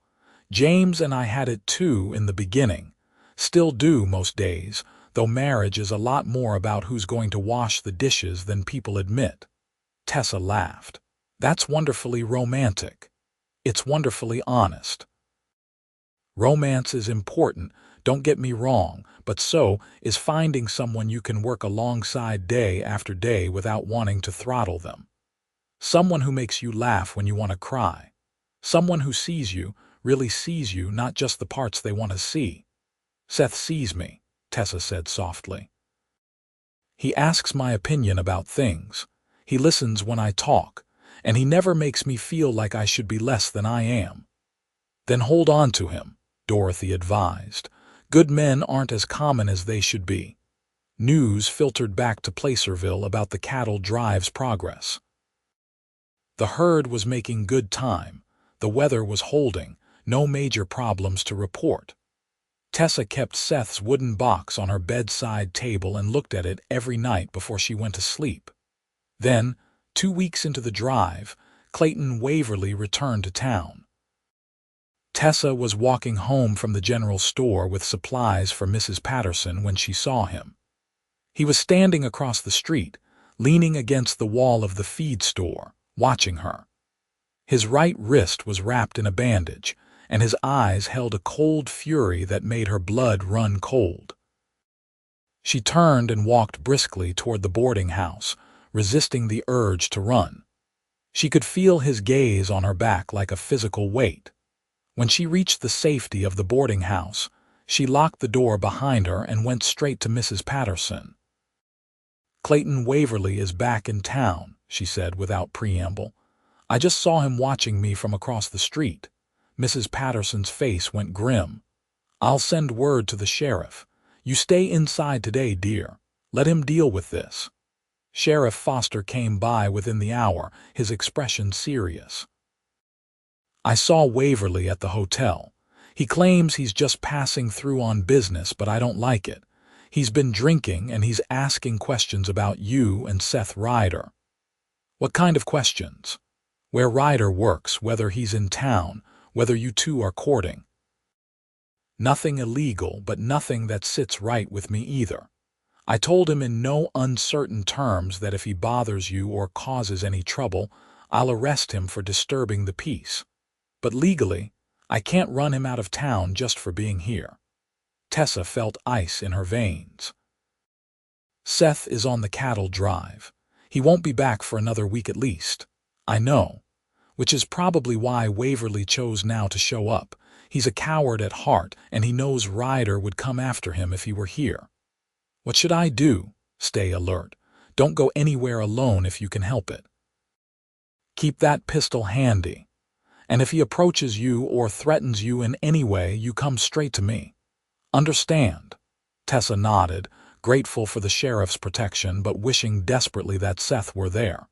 S1: James and I had it too in the beginning." Still do most days, though marriage is a lot more about who's going to wash the dishes than people admit. Tessa laughed. That's wonderfully romantic. It's wonderfully honest. Romance is important, don't get me wrong, but so is finding someone you can work alongside day after day without wanting to throttle them. Someone who makes you laugh when you want to cry. Someone who sees you, really sees you, not just the parts they want to see. Seth sees me, Tessa said softly. He asks my opinion about things. He listens when I talk, and he never makes me feel like I should be less than I am. Then hold on to him, Dorothy advised. Good men aren't as common as they should be. News filtered back to Placerville about the cattle drive's progress. The herd was making good time. The weather was holding, no major problems to report. Tessa kept Seth's wooden box on her bedside table and looked at it every night before she went to sleep. Then, 2 weeks into the drive, Clayton Waverly returned to town. Tessa was walking home from the general store with supplies for Mrs. Patterson when she saw him. He was standing across the street, leaning against the wall of the feed store, watching her. His right wrist was wrapped in a bandage, and his eyes held a cold fury that made her blood run cold. She turned and walked briskly toward the boarding house, resisting the urge to run. She could feel his gaze on her back like a physical weight. When she reached the safety of the boarding house, she locked the door behind her and went straight to Mrs. Patterson. "Clayton Waverly is back in town," she said without preamble. "I just saw him watching me from across the street." Mrs. Patterson's face went grim. "I'll send word to the sheriff. You stay inside today, dear. Let him deal with this." Sheriff Foster came by within the hour, his expression serious. "I saw Waverly at the hotel. He claims he's just passing through on business, but I don't like it. He's been drinking and he's asking questions about you and Seth Ryder." "What kind of questions?" "Where Ryder works, whether he's in town, whether you two are courting." "Nothing illegal, but nothing that sits right with me either. I told him in no uncertain terms that if he bothers you or causes any trouble, I'll arrest him for disturbing the peace. But legally, I can't run him out of town just for being here." Tessa felt ice in her veins. "Seth is on the cattle drive. He won't be back for another week at least. I know. Which is probably why Waverly chose now to show up. He's a coward at heart, and he knows Ryder would come after him if he were here. What should I do? Stay alert. Don't go anywhere alone if you can help it. Keep that pistol handy. And if he approaches you or threatens you in any way, you come straight to me. Understand?" Tessa nodded, grateful for the sheriff's protection but wishing desperately that Seth were there.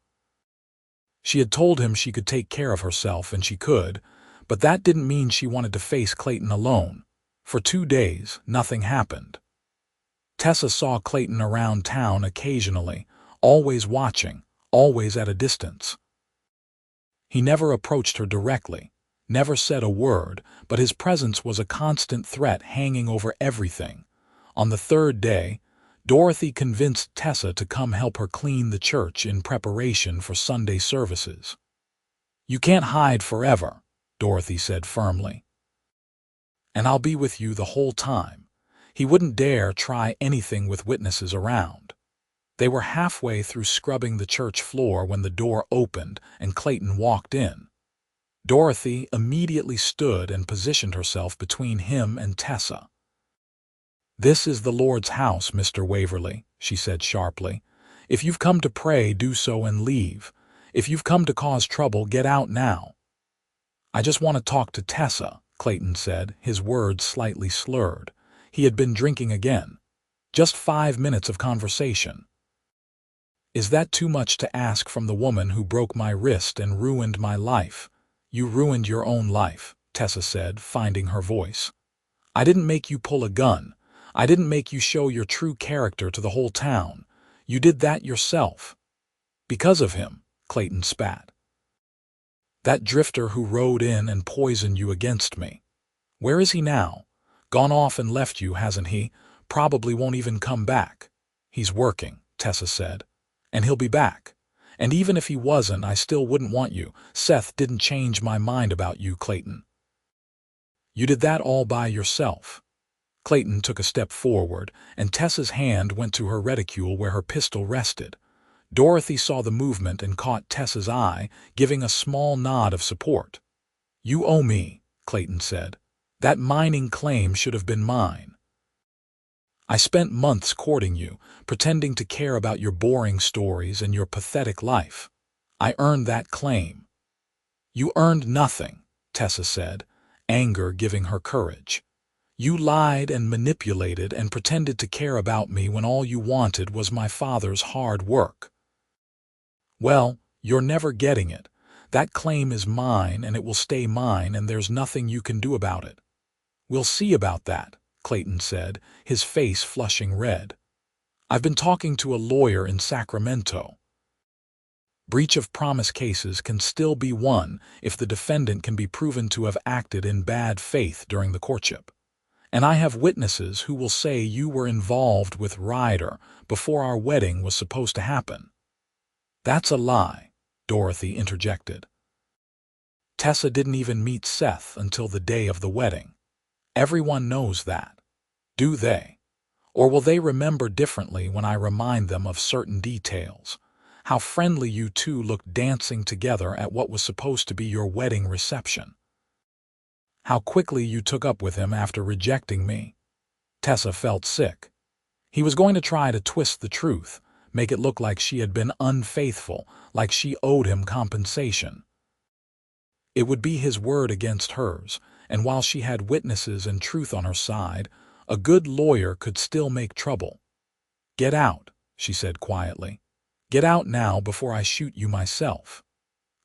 S1: She had told him she could take care of herself, and she could, but that didn't mean she wanted to face Clayton alone. For 2 days, nothing happened. Tessa saw Clayton around town occasionally, always watching, always at a distance. He never approached her directly, never said a word, but his presence was a constant threat hanging over everything. On the 3rd day, Dorothy convinced Tessa to come help her clean the church in preparation for Sunday services. "You can't hide forever," Dorothy said firmly. "And I'll be with you the whole time." He wouldn't dare try anything with witnesses around. They were halfway through scrubbing the church floor when the door opened and Clayton walked in. Dorothy immediately stood and positioned herself between him and Tessa. "This is the Lord's house, Mr. Waverly," she said sharply. "If you've come to pray, do so and leave. If you've come to cause trouble, get out now." "I just want to talk to Tessa," Clayton said, his words slightly slurred. He had been drinking again. "Just 5 minutes of conversation." "Is that too much to ask from the woman who broke my wrist and ruined my life?" "You ruined your own life," Tessa said, finding her voice. "I didn't make you pull a gun. I didn't make you show your true character to the whole town. You did that yourself." "Because of him," Clayton spat. "That drifter who rode in and poisoned you against me. Where is he now? Gone off and left you, hasn't he? Probably won't even come back. He's working, Tessa said. And he'll be back. And even if he wasn't, I still wouldn't want you. Seth didn't change my mind about you, Clayton. You did that all by yourself. Clayton took a step forward, and Tessa's hand went to her reticule where her pistol rested. Dorothy saw the movement and caught Tessa's eye, giving a small nod of support. You owe me, Clayton said. That mining claim should have been mine. I spent months courting you, pretending to care about your boring stories and your pathetic life. I earned that claim. You earned nothing, Tessa said, anger giving her courage. You lied and manipulated and pretended to care about me when all you wanted was my father's hard work. Well, you're never getting it. That claim is mine and it will stay mine, and there's nothing you can do about it. We'll see about that, Clayton said, his face flushing red. I've been talking to a lawyer in Sacramento. Breach of promise cases can still be won if the defendant can be proven to have acted in bad faith during the courtship. And I have witnesses who will say you were involved with Ryder before our wedding was supposed to happen. That's a lie, Dorothy interjected. Tessa didn't even meet Seth until the day of the wedding. Everyone knows that. Do they? Or will they remember differently when I remind them of certain details? How friendly you two looked dancing together at what was supposed to be your wedding reception. How quickly you took up with him after rejecting me. Tessa felt sick. He was going to try to twist the truth, make it look like she had been unfaithful, like she owed him compensation. It would be his word against hers, and while she had witnesses and truth on her side, a good lawyer could still make trouble. Get out, she said quietly. Get out now before I shoot you myself.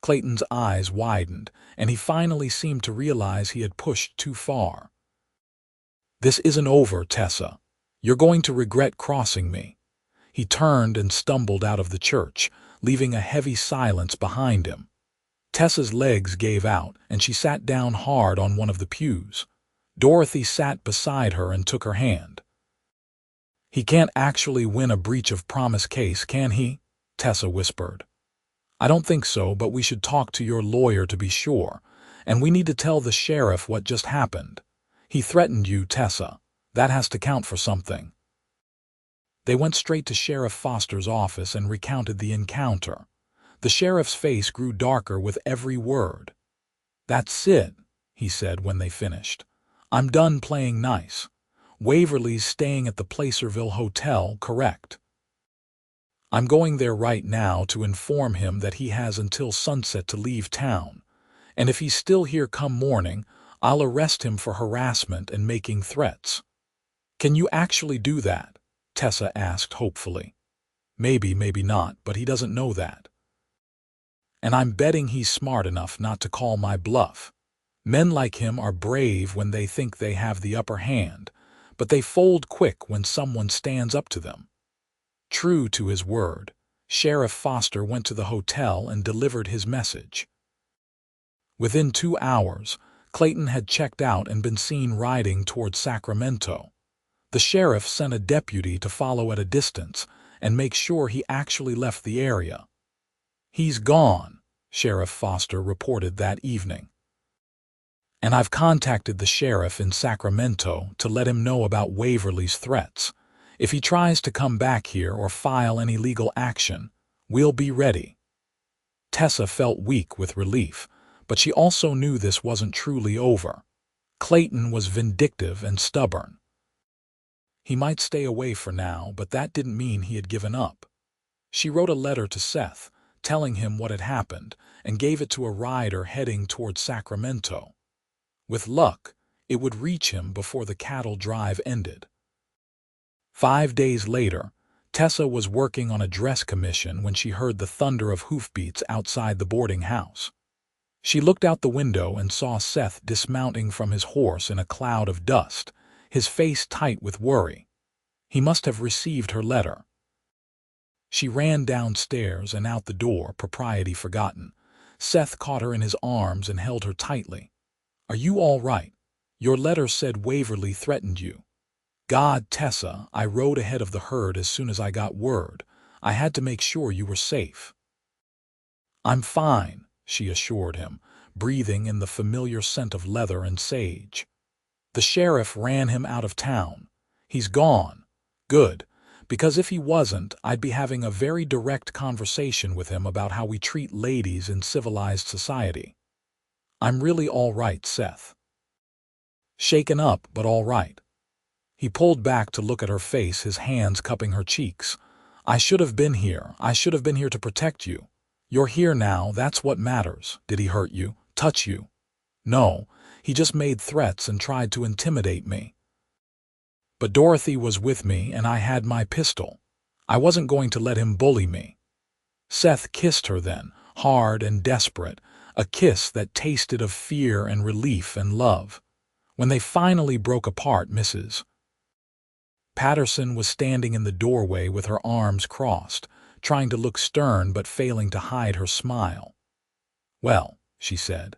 S1: Clayton's eyes widened, and he finally seemed to realize he had pushed too far. This isn't over, Tessa. You're going to regret crossing me. He turned and stumbled out of the church, leaving a heavy silence behind him. Tessa's legs gave out, and she sat down hard on one of the pews. Dorothy sat beside her and took her hand. He can't actually win a breach of promise case, can he? Tessa whispered. I don't think so, but we should talk to your lawyer to be sure, and we need to tell the sheriff what just happened. He threatened you, Tessa. That has to count for something. They went straight to Sheriff Foster's office and recounted the encounter. The sheriff's face grew darker with every word. That's it, he said when they finished. I'm done playing nice. Waverly's staying at the Placerville Hotel, correct? I'm going there right now to inform him that he has until sunset to leave town, and if he's still here come morning, I'll arrest him for harassment and making threats. Can you actually do that? Tessa asked hopefully. Maybe, maybe not, but he doesn't know that. And I'm betting he's smart enough not to call my bluff. Men like him are brave when they think they have the upper hand, but they fold quick when someone stands up to them. True to his word, Sheriff Foster went to the hotel and delivered his message. Within 2 hours, Clayton had checked out and been seen riding toward Sacramento. The sheriff sent a deputy to follow at a distance and make sure he actually left the area. He's gone, Sheriff Foster reported that evening. And I've contacted the sheriff in Sacramento to let him know about Waverly's threats. If he tries to come back here or file any legal action, we'll be ready. Tessa felt weak with relief, but she also knew this wasn't truly over. Clayton was vindictive and stubborn. He might stay away for now, but that didn't mean he had given up. She wrote a letter to Seth, telling him what had happened, and gave it to a rider heading toward Sacramento. With luck, it would reach him before the cattle drive ended. 5 days later, Tessa was working on a dress commission when she heard the thunder of hoofbeats outside the boarding house. She looked out the window and saw Seth dismounting from his horse in a cloud of dust, his face tight with worry. He must have received her letter. She ran downstairs and out the door, propriety forgotten. Seth caught her in his arms and held her tightly. Are you all right? Your letter said Waverly threatened you. God, Tessa, I rode ahead of the herd as soon as I got word. I had to make sure you were safe." "I'm fine," she assured him, breathing in the familiar scent of leather and sage. "The sheriff ran him out of town. He's gone. Good, because if he wasn't, I'd be having a very direct conversation with him about how we treat ladies in civilized society. I'm really all right, Seth." "Shaken up, but all right." He pulled back to look at her face, his hands cupping her cheeks. "I should have been here. I should have been here to protect you. You're here now, that's what matters. Did he hurt you? Touch you?" "No, he just made threats and tried to intimidate me. But Dorothy was with me and I had my pistol. I wasn't going to let him bully me." Seth kissed her then, hard and desperate, a kiss that tasted of fear and relief and love. When they finally broke apart, Mrs. Patterson was standing in the doorway with her arms crossed, trying to look stern but failing to hide her smile. "Well," she said,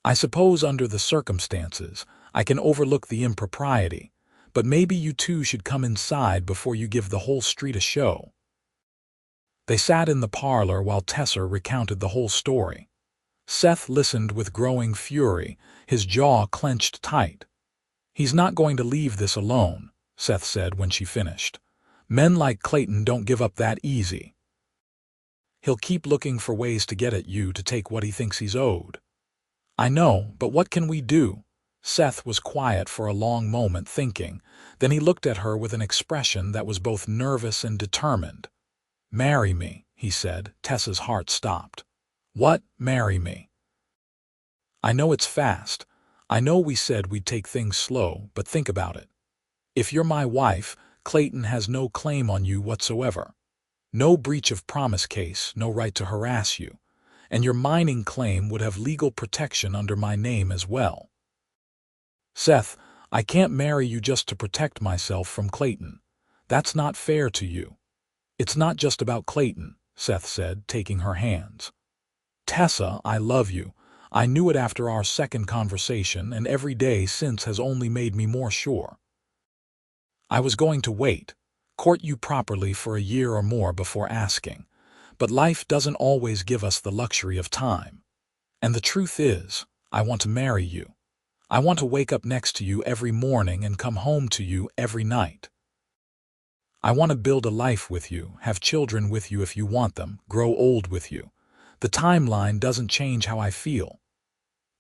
S1: "I suppose under the circumstances I can overlook the impropriety, but maybe you two should come inside before you give the whole street a show." They sat in the parlor while Tessa recounted the whole story. Seth listened with growing fury, his jaw clenched tight. "He's not going to leave this alone," Seth said when she finished. "Men like Clayton don't give up that easy. He'll keep looking for ways to get at you to take what he thinks he's owed." "I know, but what can we do?" Seth was quiet for a long moment, thinking. Then he looked at her with an expression that was both nervous and determined. "Marry me," he said. Tessa's heart stopped. "What? Marry me?" "I know it's fast. I know we said we'd take things slow, but think about it. If you're my wife, Clayton has no claim on you whatsoever. No breach of promise case, no right to harass you. And your mining claim would have legal protection under my name as well. Seth, I can't marry you just to protect myself from Clayton. That's not fair to you." "It's not just about Clayton," Seth said, taking her hands. "Tessa, I love you. I knew it after our second conversation, and every day since has only made me more sure. I was going to wait, court you properly for a year or more before asking, but life doesn't always give us the luxury of time. And the truth is, I want to marry you. I want to wake up next to you every morning and come home to you every night. I want to build a life with you, have children with you if you want them, grow old with you. The timeline doesn't change how I feel."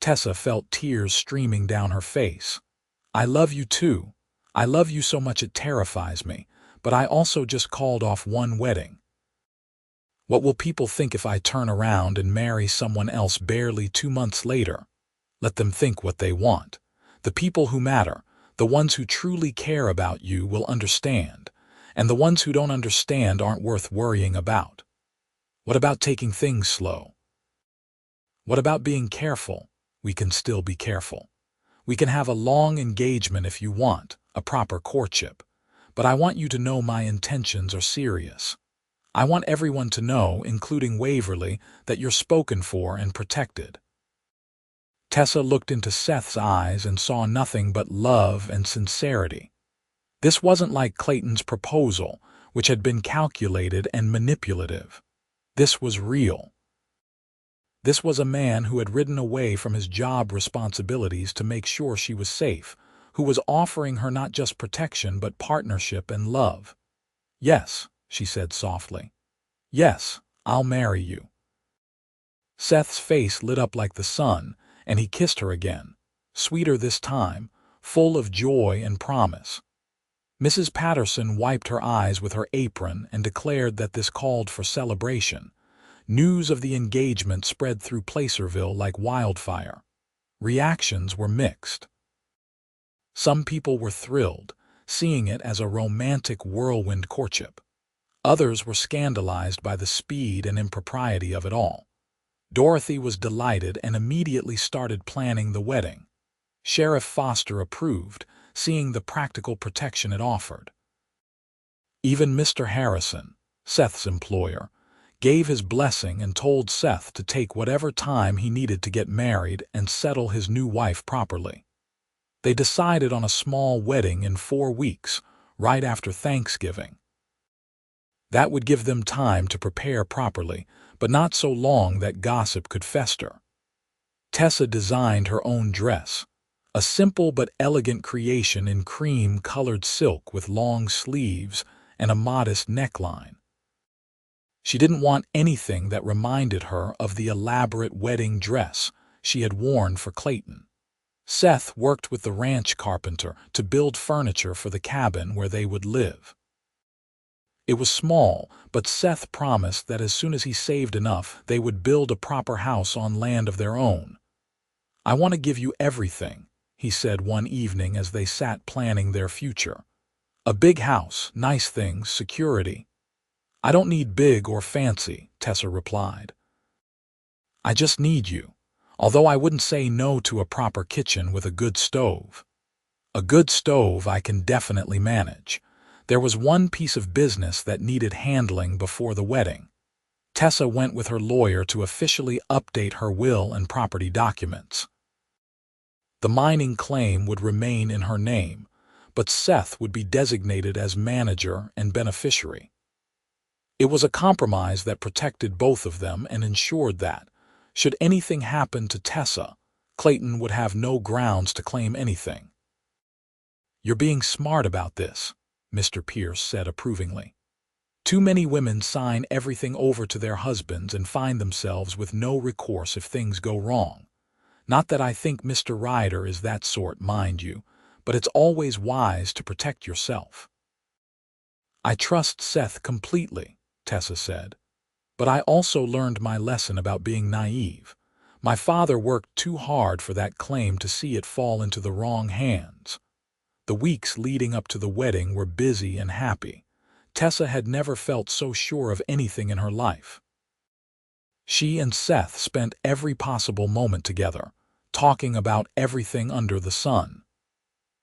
S1: Tessa felt tears streaming down her face. "I love you too. I love you so much it terrifies me, but I also just called off one wedding. What will people think if I turn around and marry someone else barely 2 months later? Let them think what they want. The people who matter, the ones who truly care about you, will understand, and the ones who don't understand aren't worth worrying about. What about taking things slow? What about being careful? We can still be careful. We can have a long engagement if you want, a proper courtship. But I want you to know my intentions are serious. I want everyone to know, including Waverly, that you're spoken for and protected." Tessa looked into Seth's eyes and saw nothing but love and sincerity. This wasn't like Clayton's proposal, which had been calculated and manipulative. This was real. This was a man who had ridden away from his job responsibilities to make sure she was safe, who was offering her not just protection but partnership and love. "Yes," she said softly. "Yes, I'll marry you." Seth's face lit up like the sun, and he kissed her again, sweeter this time, full of joy and promise. Mrs. Patterson wiped her eyes with her apron and declared that this called for celebration. News of the engagement spread through Placerville like wildfire. Reactions were mixed. Some people were thrilled, seeing it as a romantic whirlwind courtship. Others were scandalized by the speed and impropriety of it all. Dorothy was delighted and immediately started planning the wedding. Sheriff Foster approved, seeing the practical protection it offered. Even Mr. Harrison, Seth's employer, gave his blessing and told Seth to take whatever time he needed to get married and settle his new wife properly. They decided on a small wedding in 4 weeks, right after Thanksgiving. That would give them time to prepare properly, but not so long that gossip could fester. Tessa designed her own dress, a simple but elegant creation in cream-colored silk with long sleeves and a modest neckline. She didn't want anything that reminded her of the elaborate wedding dress she had worn for Clayton. Seth worked with the ranch carpenter to build furniture for the cabin where they would live. It was small, but Seth promised that as soon as he saved enough, they would build a proper house on land of their own. "I want to give you everything," he said one evening as they sat planning their future. "A big house, nice things, security." "I don't need big or fancy," Tessa replied. "I just need you, although I wouldn't say no to a proper kitchen with a good stove." "A good stove I can definitely manage." There was one piece of business that needed handling before the wedding. Tessa went with her lawyer to officially update her will and property documents. The mining claim would remain in her name, but Seth would be designated as manager and beneficiary. It was a compromise that protected both of them and ensured that, should anything happen to Tessa, Clayton would have no grounds to claim anything. "You're being smart about this," Mr. Pierce said approvingly. "Too many women sign everything over to their husbands and find themselves with no recourse if things go wrong. Not that I think Mr. Ryder is that sort, mind you, but it's always wise to protect yourself." "I trust Seth completely," Tessa said. "But I also learned my lesson about being naive. My father worked too hard for that claim to see it fall into the wrong hands." The weeks leading up to the wedding were busy and happy. Tessa had never felt so sure of anything in her life. She and Seth spent every possible moment together, talking about everything under the sun.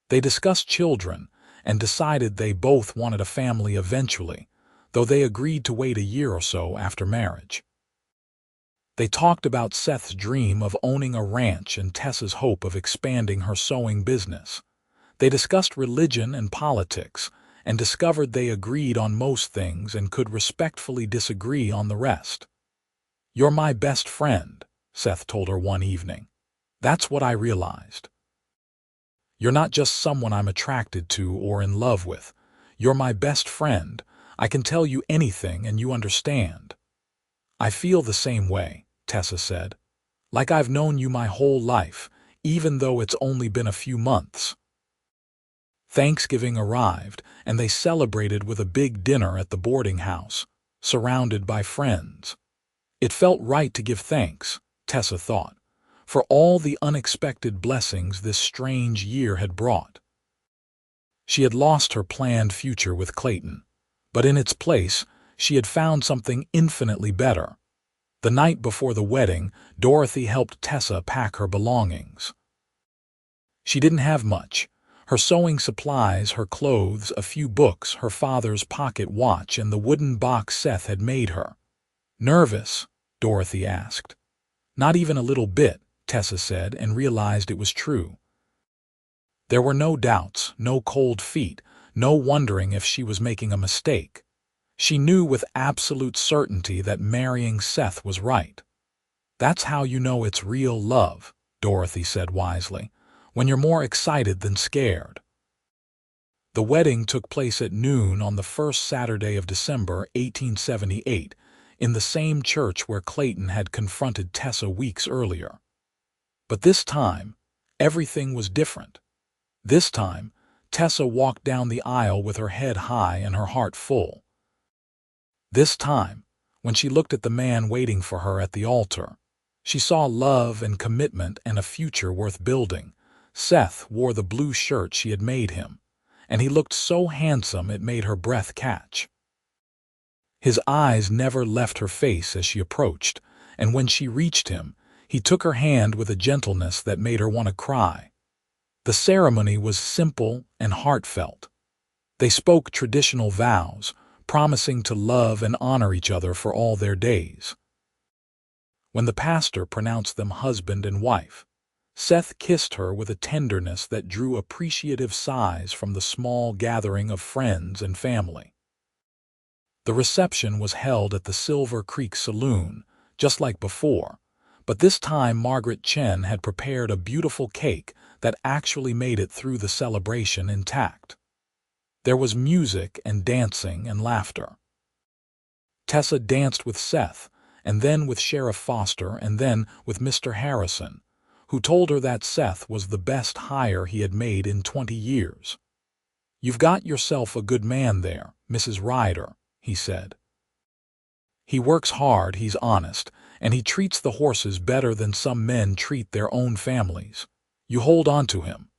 S1: They discussed children and decided they both wanted a family eventually, though they agreed to wait a year or so after marriage. They talked about Seth's dream of owning a ranch and Tessa's hope of expanding her sewing business. They discussed religion and politics and discovered they agreed on most things and could respectfully disagree on the rest. "You're my best friend," Seth told her one evening. "That's what I realized. You're not just someone I'm attracted to or in love with. You're my best friend. I can tell you anything and you understand." "I feel the same way," Tessa said. "Like I've known you my whole life, even though it's only been a few months." Thanksgiving arrived, and they celebrated with a big dinner at the boarding house, surrounded by friends. It felt right to give thanks, Tessa thought, for all the unexpected blessings this strange year had brought. She had lost her planned future with Clayton, but in its place, she had found something infinitely better. The night before the wedding, Dorothy helped Tessa pack her belongings. She didn't have much. Her sewing supplies, her clothes, a few books, her father's pocket watch, and the wooden box Seth had made her. "Nervous?" Dorothy asked. "Not even a little bit," Tessa said, and realized it was true. There were no doubts, no cold feet, no wondering if she was making a mistake. She knew with absolute certainty that marrying Seth was right. "That's how you know it's real love," Dorothy said wisely, "when you're more excited than scared." The wedding took place at noon on the first Saturday of December, 1878, in the same church where Clayton had confronted Tessa weeks earlier. But this time, everything was different. This time, Tessa walked down the aisle with her head high and her heart full. This time, when she looked at the man waiting for her at the altar, she saw love and commitment and a future worth building. Seth wore the blue shirt she had made him, and he looked so handsome it made her breath catch. His eyes never left her face as she approached, and when she reached him, he took her hand with a gentleness that made her want to cry. The ceremony was simple and heartfelt. They spoke traditional vows, promising to love and honor each other for all their days. When the pastor pronounced them husband and wife, Seth kissed her with a tenderness that drew appreciative sighs from the small gathering of friends and family. The reception was held at the Silver Creek Saloon, just like before, but this time Margaret Chen had prepared a beautiful cake that actually made it through the celebration intact. There was music and dancing and laughter. Tessa danced with Seth, and then with Sheriff Foster, and then with Mr. Harrison, who told her that Seth was the best hire he had made in 20 years. "You've got yourself a good man there, Mrs. Ryder," he said. "He works hard, he's honest, and he treats the horses better than some men treat their own families. You hold on to him."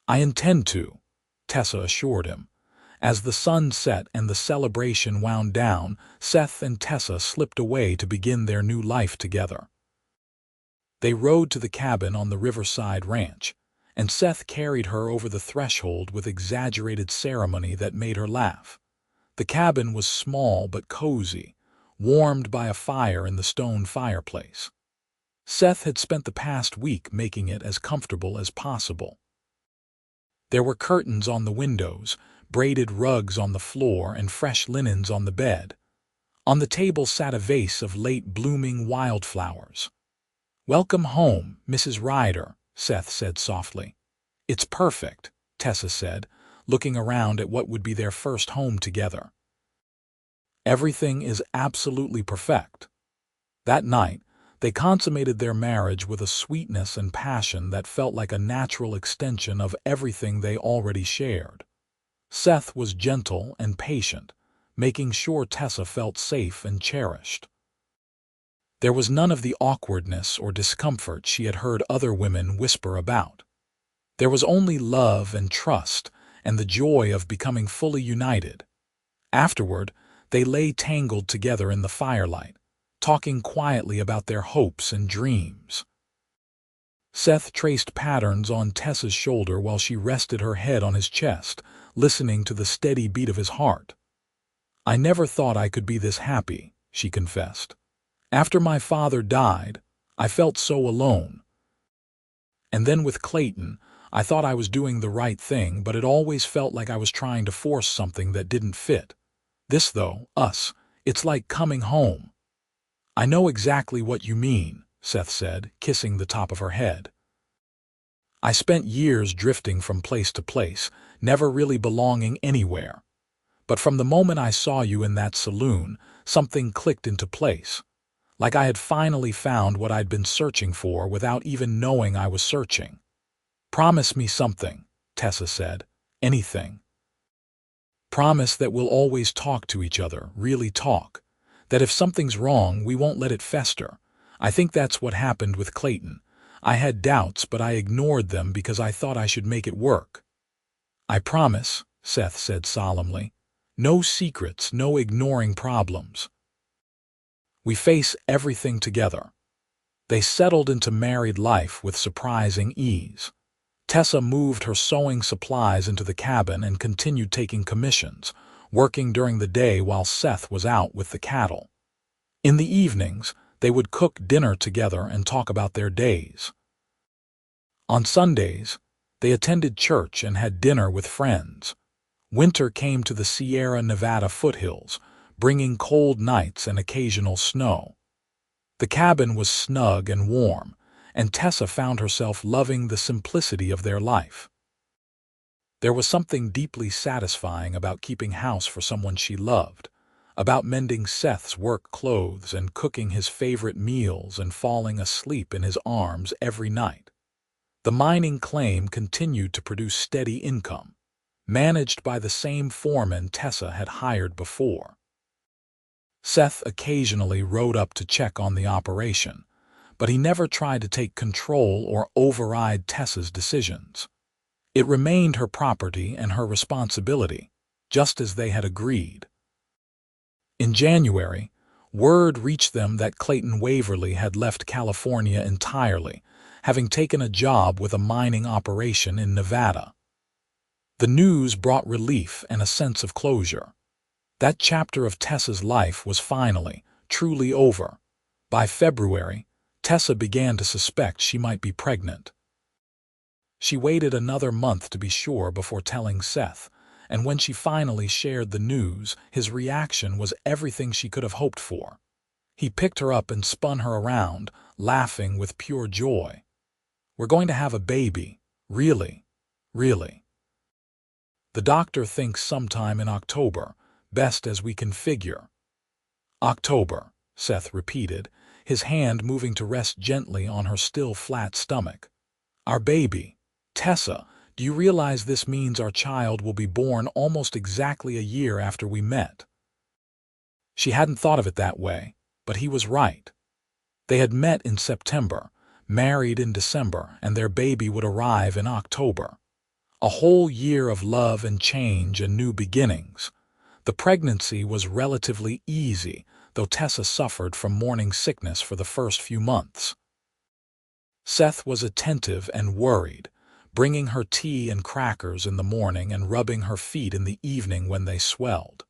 S1: "I intend to," Tessa assured him. As the sun set and the celebration wound down, Seth and Tessa slipped away to begin their new life together. They rode to the cabin on the Riverside Ranch, and Seth carried her over the threshold with exaggerated ceremony that made her laugh. The cabin was small but cozy, warmed by a fire in the stone fireplace. Seth had spent the past week making it as comfortable as possible. There were curtains on the windows, braided rugs on the floor, and fresh linens on the bed. On the table sat a vase of late-blooming wildflowers. "Welcome home, Mrs. Ryder," Seth said softly. "It's perfect," Tessa said, looking around at what would be their first home together. "Everything is absolutely perfect." That night, they consummated their marriage with a sweetness and passion that felt like a natural extension of everything they already shared. Seth was gentle and patient, making sure Tessa felt safe and cherished. There was none of the awkwardness or discomfort she had heard other women whisper about. There was only love and trust and the joy of becoming fully united. Afterward, they lay tangled together in the firelight, talking quietly about their hopes and dreams. Seth traced patterns on Tessa's shoulder while she rested her head on his chest, listening to the steady beat of his heart. "I never thought I could be this happy," she confessed. "After my father died, I felt so alone. And then with Clayton, I thought I was doing the right thing, but it always felt like I was trying to force something that didn't fit. This, though, it's like coming home." "I know exactly what you mean," Seth said, kissing the top of her head. "I spent years drifting from place to place, never really belonging anywhere. But from the moment I saw you in that saloon, something clicked into place. Like I had finally found what I'd been searching for without even knowing I was searching." "Promise me something," Tessa said. "Anything. Promise that we'll always talk to each other, really talk. That if something's wrong, we won't let it fester. I think that's what happened with Clayton. I had doubts, but I ignored them because I thought I should make it work." "I promise," Seth said solemnly. "No secrets, no ignoring problems. We face everything together." They settled into married life with surprising ease. Tessa moved her sewing supplies into the cabin and continued taking commissions, working during the day while Seth was out with the cattle. In the evenings, they would cook dinner together and talk about their days. On Sundays, they attended church and had dinner with friends. Winter came to the Sierra Nevada foothills, bringing cold nights and occasional snow. The cabin was snug and warm, and Tessa found herself loving the simplicity of their life. There was something deeply satisfying about keeping house for someone she loved, about mending Seth's work clothes and cooking his favorite meals and falling asleep in his arms every night. The mining claim continued to produce steady income, managed by the same foreman Tessa had hired before. Seth occasionally rode up to check on the operation, but he never tried to take control or override Tessa's decisions. It remained her property and her responsibility, just as they had agreed. In January, word reached them that Clayton Waverly had left California entirely, having taken a job with a mining operation in Nevada. The news brought relief and a sense of closure. That chapter of Tessa's life was finally, truly over. By February, Tessa began to suspect she might be pregnant. She waited another month to be sure before telling Seth, and when she finally shared the news, his reaction was everything she could have hoped for. He picked her up and spun her around, laughing with pure joy. "We're going to have a baby. Really? Really? The doctor thinks sometime in October, best as we can figure." "October," Seth repeated, his hand moving to rest gently on her still flat stomach. "Our baby. Tessa, do you realize this means our child will be born almost exactly a year after we met?" She hadn't thought of it that way, but he was right. They had met in September, married in December, and their baby would arrive in October. A whole year of love and change and new beginnings. The pregnancy was relatively easy, though Tessa suffered from morning sickness for the first few months. Seth was attentive and worried, bringing her tea and crackers in the morning and rubbing her feet in the evening when they swelled.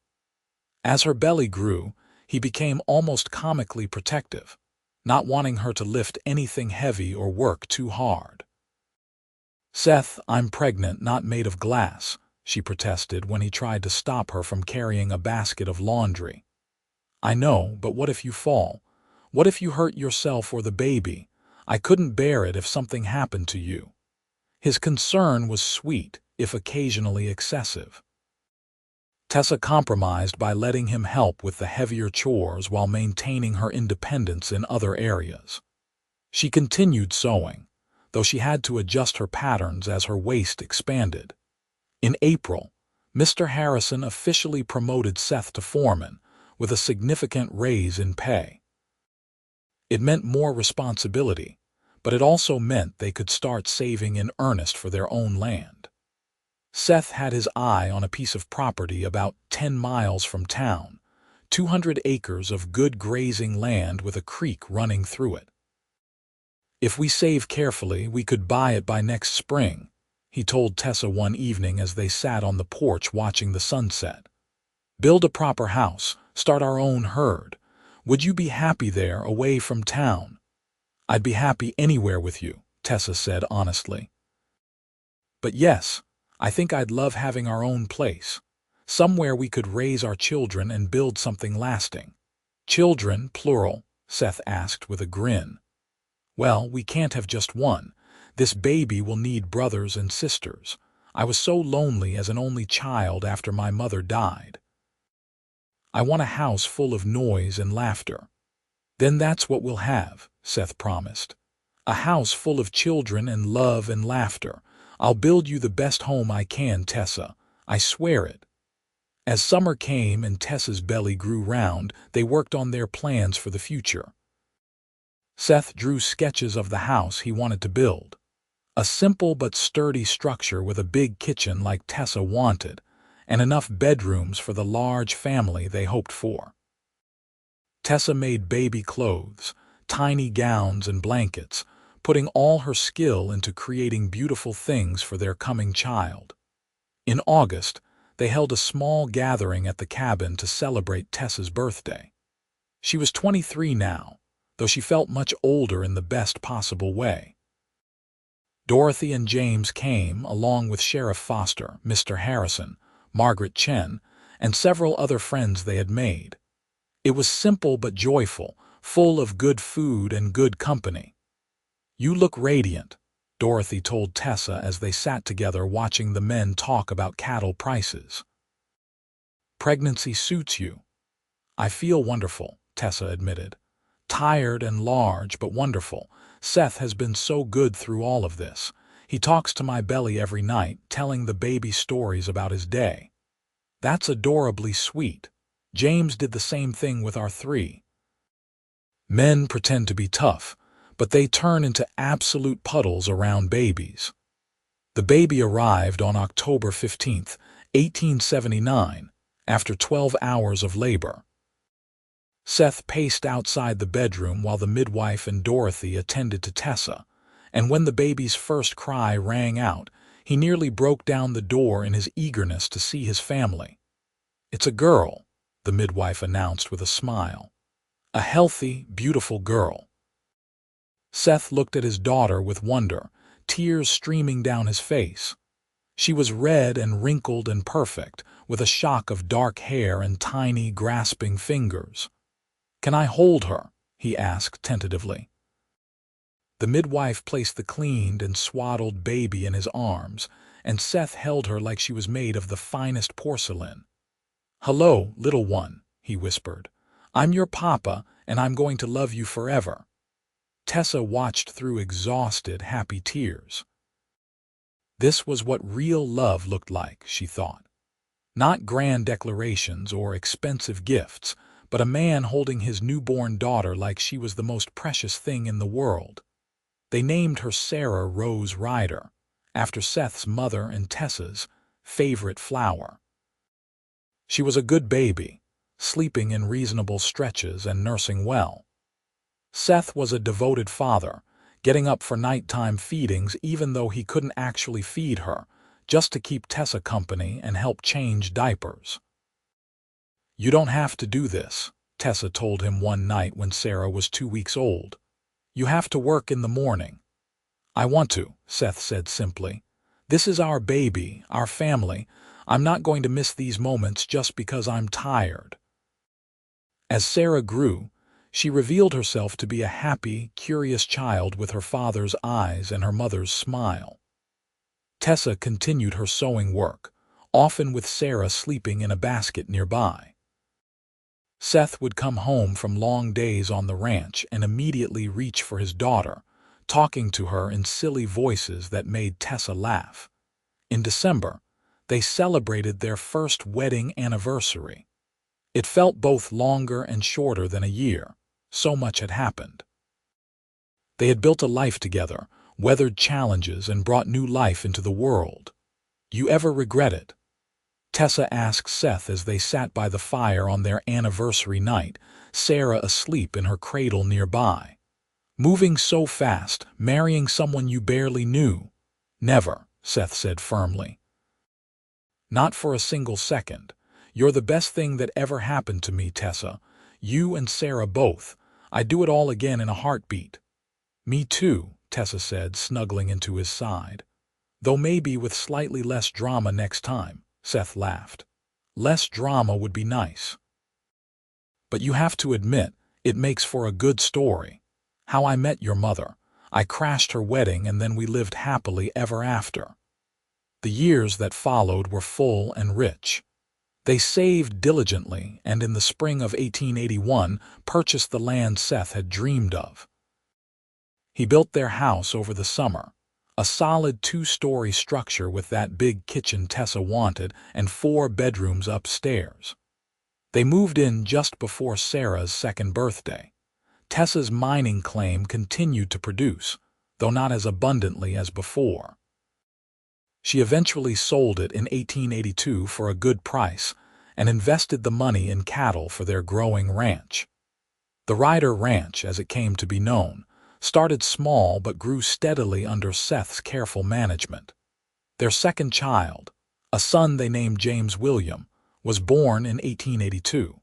S1: As her belly grew, he became almost comically protective, not wanting her to lift anything heavy or work too hard. "Seth, I'm pregnant, not made of glass," she protested when he tried to stop her from carrying a basket of laundry. "I know, but what if you fall? What if you hurt yourself or the baby? I couldn't bear it if something happened to you." His concern was sweet, if occasionally excessive. Tessa compromised by letting him help with the heavier chores while maintaining her independence in other areas. She continued sewing, though she had to adjust her patterns as her waist expanded. In April, Mr. Harrison officially promoted Seth to foreman, with a significant raise in pay. It meant more responsibility, but it also meant they could start saving in earnest for their own land. Seth had his eye on a piece of property about 10 miles from town, 200 acres of good grazing land with a creek running through it. "If we save carefully, we could buy it by next spring," he told Tessa one evening as they sat on the porch watching the sunset. "Build a proper house, start our own herd. Would you be happy there, away from town?" "I'd be happy anywhere with you," Tessa said honestly. "But yes, I think I'd love having our own place, somewhere we could raise our children and build something lasting." "Children, plural?" Seth asked with a grin. "Well, we can't have just one. This baby will need brothers and sisters. I was so lonely as an only child after my mother died. I want a house full of noise and laughter." "Then that's what we'll have," Seth promised. "A house full of children and love and laughter. I'll build you the best home I can, Tessa. I swear it." As summer came and Tessa's belly grew round, they worked on their plans for the future. Seth drew sketches of the house he wanted to build. A simple but sturdy structure with a big kitchen like Tessa wanted, and enough bedrooms for the large family they hoped for. Tessa made baby clothes, tiny gowns and blankets, putting all her skill into creating beautiful things for their coming child. In August, they held a small gathering at the cabin to celebrate Tessa's birthday. She was 23 now, though she felt much older in the best possible way. Dorothy and James came, along with Sheriff Foster, Mr. Harrison, Margaret Chen, and several other friends they had made. It was simple but joyful, full of good food and good company. "You look radiant," Dorothy told Tessa as they sat together watching the men talk about cattle prices. "Pregnancy suits you." "I feel wonderful," Tessa admitted. "Tired and large, but wonderful. Seth has been so good through all of this. He talks to my belly every night, telling the baby stories about his day." "That's adorably sweet. James did the same thing with our 3. Men pretend to be tough, but they turn into absolute puddles around babies. The baby arrived on October 15, 1879, after 12 hours of labor. Seth paced outside the bedroom while the midwife and Dorothy attended to Tessa, and when the baby's first cry rang out, he nearly broke down the door in his eagerness to see his family. "It's a girl," the midwife announced with a smile. "A healthy, beautiful girl." Seth looked at his daughter with wonder, tears streaming down his face. She was red and wrinkled and perfect, with a shock of dark hair and tiny, grasping fingers. "Can I hold her?" he asked tentatively. The midwife placed the cleaned and swaddled baby in his arms, and Seth held her like she was made of the finest porcelain. "Hello, little one," he whispered. "I'm your papa, and I'm going to love you forever." Tessa watched through exhausted, happy tears. This was what real love looked like, she thought. Not grand declarations or expensive gifts, but a man holding his newborn daughter like she was the most precious thing in the world. They named her Sarah Rose Ryder, after Seth's mother and Tessa's favorite flower. She was a good baby, sleeping in reasonable stretches and nursing well. Seth was a devoted father, getting up for nighttime feedings even though he couldn't actually feed her, just to keep Tessa company and help change diapers. "You don't have to do this," Tessa told him one night when Sarah was 2 weeks old. "You have to work in the morning." "I want to," Seth said simply. "This is our baby, our family. I'm not going to miss these moments just because I'm tired." As Sarah grew, she revealed herself to be a happy, curious child with her father's eyes and her mother's smile. Tessa continued her sewing work, often with Sarah sleeping in a basket nearby. Seth would come home from long days on the ranch and immediately reach for his daughter, talking to her in silly voices that made Tessa laugh. In December, they celebrated their first wedding anniversary. It felt both longer and shorter than a year. So much had happened. They had built a life together, weathered challenges, and brought new life into the world. "You ever regret it?" Tessa asked Seth as they sat by the fire on their anniversary night, Sarah asleep in her cradle nearby. "Moving so fast, marrying someone you barely knew." "Never," Seth said firmly. "Not for a single second. You're the best thing that ever happened to me, Tessa. You and Sarah both. I'd do it all again in a heartbeat." "Me too," Tessa said, snuggling into his side. "Though maybe with slightly less drama next time," Seth laughed. "Less drama would be nice. But you have to admit, it makes for a good story. How I met your mother. I crashed her wedding and then we lived happily ever after." The years that followed were full and rich. They saved diligently and in the spring of 1881 purchased the land Seth had dreamed of. He built their house over the summer, a solid 2-story structure with that big kitchen Tessa wanted and 4 bedrooms upstairs. They moved in just before Sarah's 2nd birthday. Tessa's mining claim continued to produce, though not as abundantly as before. She eventually sold it in 1882 for a good price and invested the money in cattle for their growing ranch. The Ryder Ranch, as it came to be known, started small but grew steadily under Seth's careful management. Their second child, a son they named James William, was born in 1882.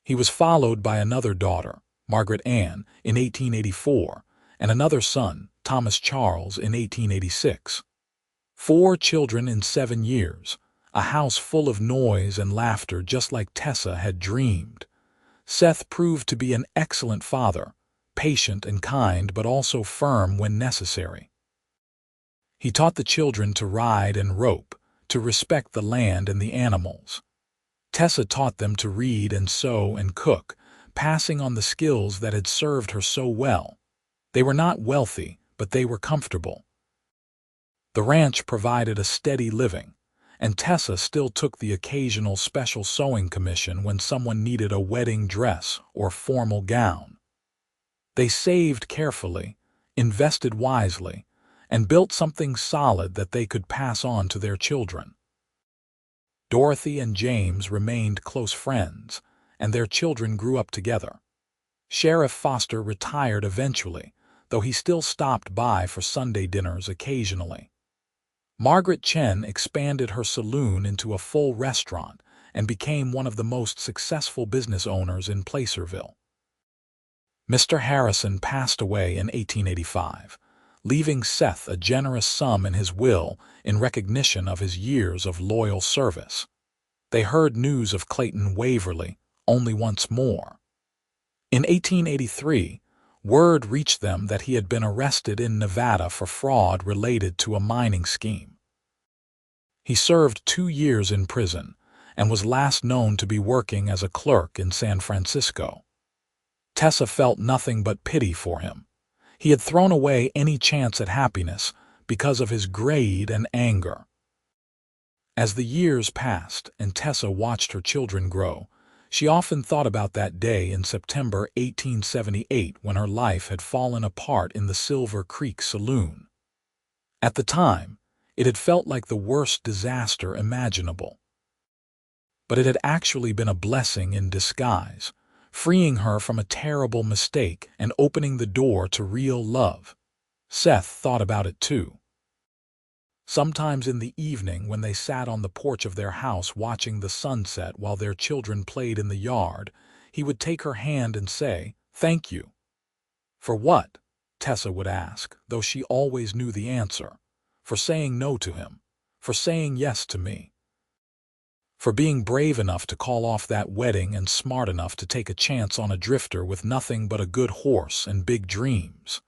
S1: He was followed by another daughter, Margaret Ann, in 1884, and another son, Thomas Charles, in 1886. 4 children in 7 years, a house full of noise and laughter just like Tessa had dreamed. Seth proved to be an excellent father, patient and kind but also firm when necessary. He taught the children to ride and rope, to respect the land and the animals. Tessa taught them to read and sew and cook, passing on the skills that had served her so well. They were not wealthy, but they were comfortable. The ranch provided a steady living, and Tessa still took the occasional special sewing commission when someone needed a wedding dress or formal gown. They saved carefully, invested wisely, and built something solid that they could pass on to their children. Dorothy and James remained close friends, and their children grew up together. Sheriff Foster retired eventually, though he still stopped by for Sunday dinners occasionally. Margaret Chen expanded her saloon into a full restaurant and became one of the most successful business owners in Placerville. Mr. Harrison passed away in 1885, leaving Seth a generous sum in his will in recognition of his years of loyal service. They heard news of Clayton Waverly only once more. In 1883, word reached them that he had been arrested in Nevada for fraud related to a mining scheme. He served 2 years in prison and was last known to be working as a clerk in San Francisco. Tessa felt nothing but pity for him. He had thrown away any chance at happiness because of his greed and anger. As the years passed and Tessa watched her children grow, she often thought about that day in September 1878 when her life had fallen apart in the Silver Creek Saloon. At the time, it had felt like the worst disaster imaginable. But it had actually been a blessing in disguise, freeing her from a terrible mistake and opening the door to real love. Seth thought about it too. Sometimes in the evening when they sat on the porch of their house watching the sunset while their children played in the yard, he would take her hand and say, "Thank you." For what? Tessa would ask, though she always knew the answer. For saying no to him. For saying yes to me. For being brave enough to call off that wedding and smart enough to take a chance on a drifter with nothing but a good horse and big dreams.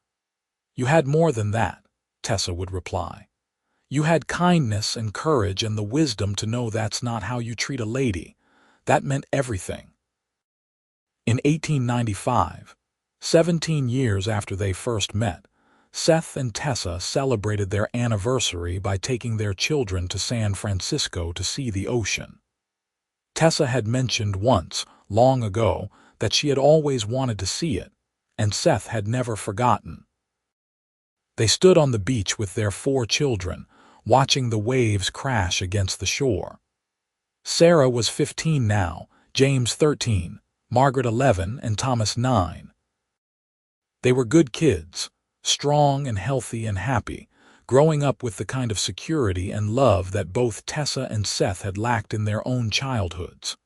S1: "You had more than that," Tessa would reply. "You had kindness and courage and the wisdom to know that's not how you treat a lady. That meant everything." In 1895, 17 years after they first met, Seth and Tessa celebrated their anniversary by taking their children to San Francisco to see the ocean. Tessa had mentioned once, long ago, that she had always wanted to see it, and Seth had never forgotten. They stood on the beach with their 4 children, watching the waves crash against the shore. Sarah was 15 now, James 13, Margaret 11, and Thomas 9. They were good kids, strong and healthy and happy, growing up with the kind of security and love that both Tessa and Seth had lacked in their own childhoods.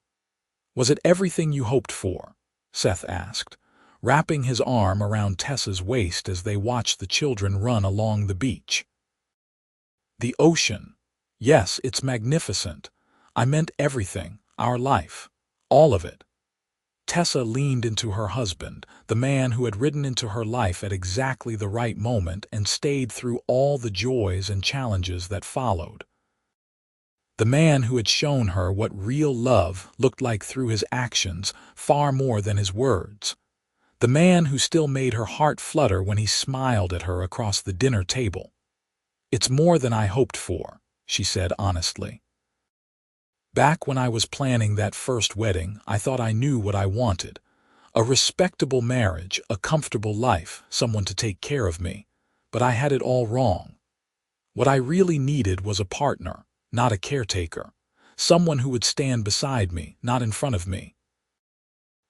S1: "Was it everything you hoped for?" Seth asked, wrapping his arm around Tessa's waist as they watched the children run along the beach. "The ocean. Yes, it's magnificent. I meant everything, our life, all of it." Tessa leaned into her husband, the man who had ridden into her life at exactly the right moment and stayed through all the joys and challenges that followed. The man who had shown her what real love looked like through his actions far more than his words. The man who still made her heart flutter when he smiled at her across the dinner table. "It's more than I hoped for," she said honestly. "Back when I was planning that first wedding, I thought I knew what I wanted. A respectable marriage, a comfortable life, someone to take care of me. But I had it all wrong. What I really needed was a partner, not a caretaker. Someone who would stand beside me, not in front of me.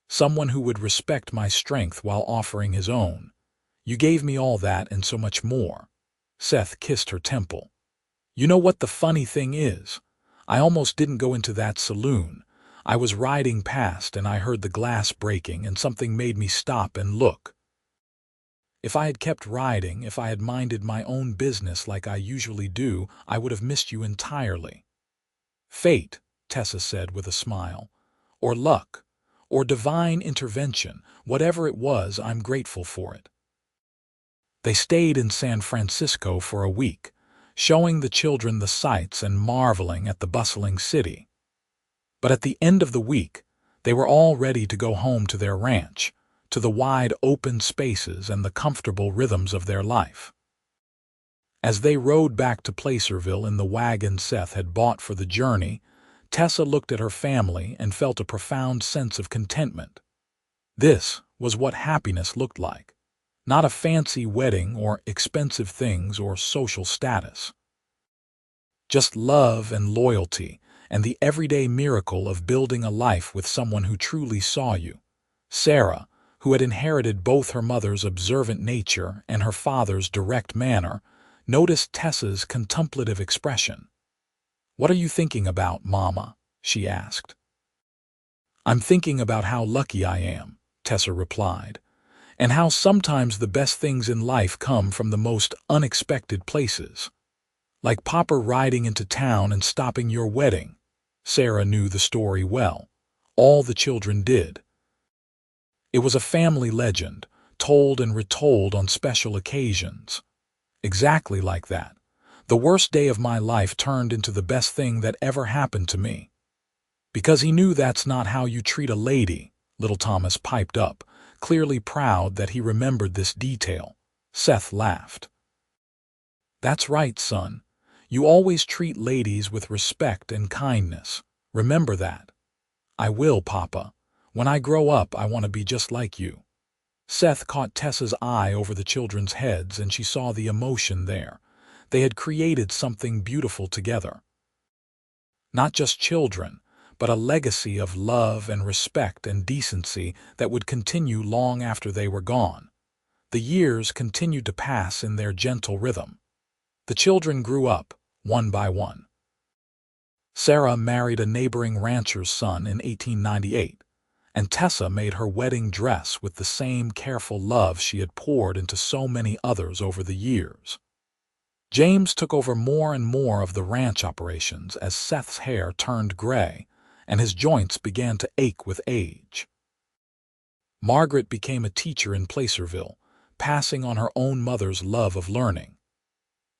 S1: Someone who would respect my strength while offering his own. You gave me all that and so much more." Seth kissed her temple. "You know what the funny thing is? I almost didn't go into that saloon. I was riding past and I heard the glass breaking and something made me stop and look. If I had kept riding, if I had minded my own business like I usually do, I would have missed you entirely." "Fate," Tessa said with a smile. "Or luck. Or divine intervention. Whatever it was, I'm grateful for it." They stayed in San Francisco for a week, showing the children the sights and marveling at the bustling city. But at the end of the week, they were all ready to go home to their ranch, to the wide open spaces and the comfortable rhythms of their life. As they rode back to Placerville in the wagon Seth had bought for the journey, Tessa looked at her family and felt a profound sense of contentment. This was what happiness looked like. Not a fancy wedding or expensive things or social status. Just love and loyalty and the everyday miracle of building a life with someone who truly saw you. Sarah, who had inherited both her mother's observant nature and her father's direct manner, noticed Tessa's contemplative expression. "What are you thinking about, Mama?" she asked. "I'm thinking about how lucky I am," Tessa replied. and how sometimes the best things in life come from the most unexpected places. Like Papa riding into town and stopping your wedding. Sarah knew the story well. All the children did. It was a family legend, told and retold on special occasions. Exactly like that. The worst day of my life turned into the best thing that ever happened to me. Because he knew that's not how you treat a lady, little Thomas piped up, clearly proud that he remembered this detail. Seth laughed. That's right, son. You always treat ladies with respect and kindness. Remember that. I will, Papa. When I grow up, I want to be just like you. Seth caught Tessa's eye over the children's heads, and she saw the emotion there. They had created something beautiful together. Not just children, but a legacy of love and respect and decency that would continue long after they were gone. The years continued to pass in their gentle rhythm. The children grew up, one by one. Sarah married a neighboring rancher's son in 1898, and Tessa made her wedding dress with the same careful love she had poured into so many others over the years. James took over more and more of the ranch operations as Seth's hair turned gray and his joints began to ache with age. Margaret became a teacher in Placerville, passing on her own mother's love of learning.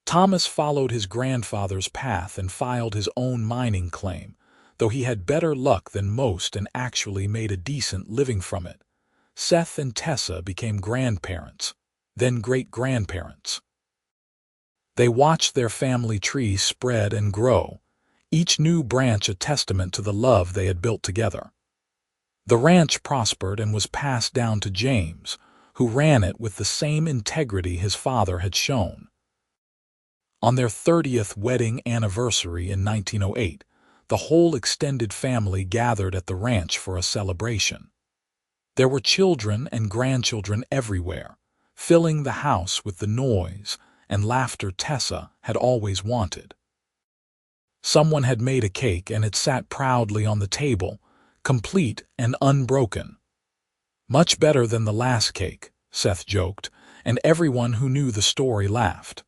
S1: Thomas followed his grandfather's path and filed his own mining claim, though he had better luck than most and actually made a decent living from it. Seth and Tessa became grandparents, then great-grandparents. They watched their family tree spread and grow, each new branch a testament to the love they had built together. The ranch prospered and was passed down to James, who ran it with the same integrity his father had shown. On their 30th wedding anniversary in 1908, the whole extended family gathered at the ranch for a celebration. There were children and grandchildren everywhere, filling the house with the noise and laughter Tessa had always wanted. Someone had made a cake and it sat proudly on the table, complete and unbroken. Much better than the last cake, Seth joked, and everyone who knew the story laughed.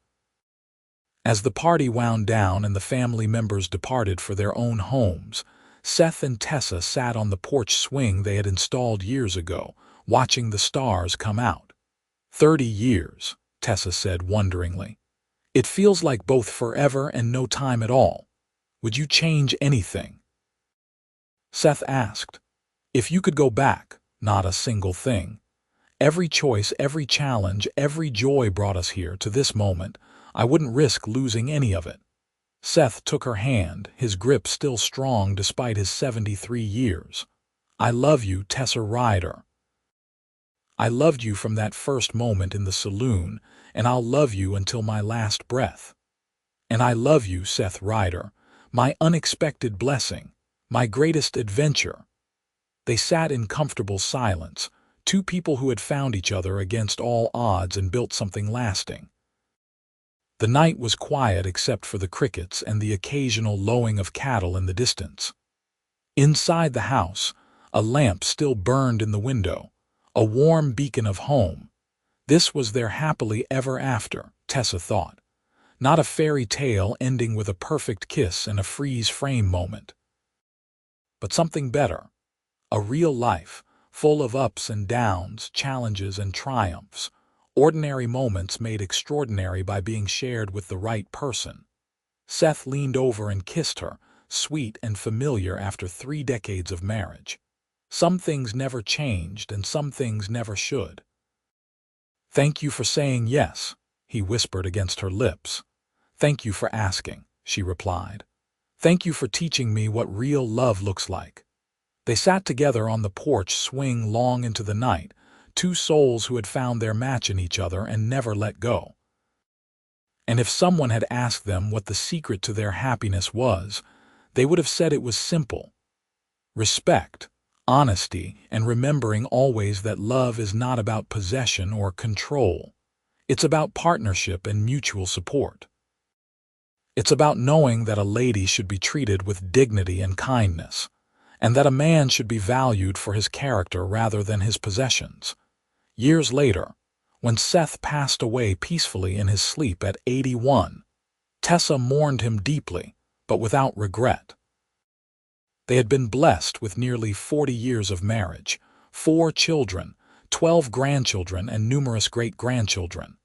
S1: As the party wound down and the family members departed for their own homes, Seth and Tessa sat on the porch swing they had installed years ago, watching the stars come out. 30 years, Tessa said wonderingly. It feels like both forever and no time at all. Would you change anything? Seth asked. If you could go back, not a single thing. Every choice, every challenge, every joy brought us here to this moment. I wouldn't risk losing any of it. Seth took her hand, his grip still strong despite his 73 years. I love you, Tessa Ryder. I loved you from that first moment in the saloon, and I'll love you until my last breath. And I love you, Seth Ryder, my unexpected blessing, my greatest adventure. They sat in comfortable silence, two people who had found each other against all odds and built something lasting. The night was quiet except for the crickets and the occasional lowing of cattle in the distance. Inside the house, a lamp still burned in the window, a warm beacon of home. This was their happily ever after, Tessa thought. Not a fairy tale ending with a perfect kiss and a freeze-frame moment. But something better. A real life, full of ups and downs, challenges and triumphs. Ordinary moments made extraordinary by being shared with the right person. Seth leaned over and kissed her, sweet and familiar after 3 decades of marriage. Some things never changed and some things never should. Thank you for saying yes, he whispered against her lips. Thank you for asking, she replied. Thank you for teaching me what real love looks like. They sat together on the porch swing long into the night, two souls who had found their match in each other and never let go. And if someone had asked them what the secret to their happiness was, they would have said it was simple. Respect, honesty, and remembering always that love is not about possession or control. It's about partnership and mutual support. It's about knowing that a lady should be treated with dignity and kindness, and that a man should be valued for his character rather than his possessions. Years later, when Seth passed away peacefully in his sleep at 81, Tessa mourned him deeply, but without regret. They had been blessed with nearly 40 years of marriage, 4 children, 12 grandchildren, and numerous great-grandchildren.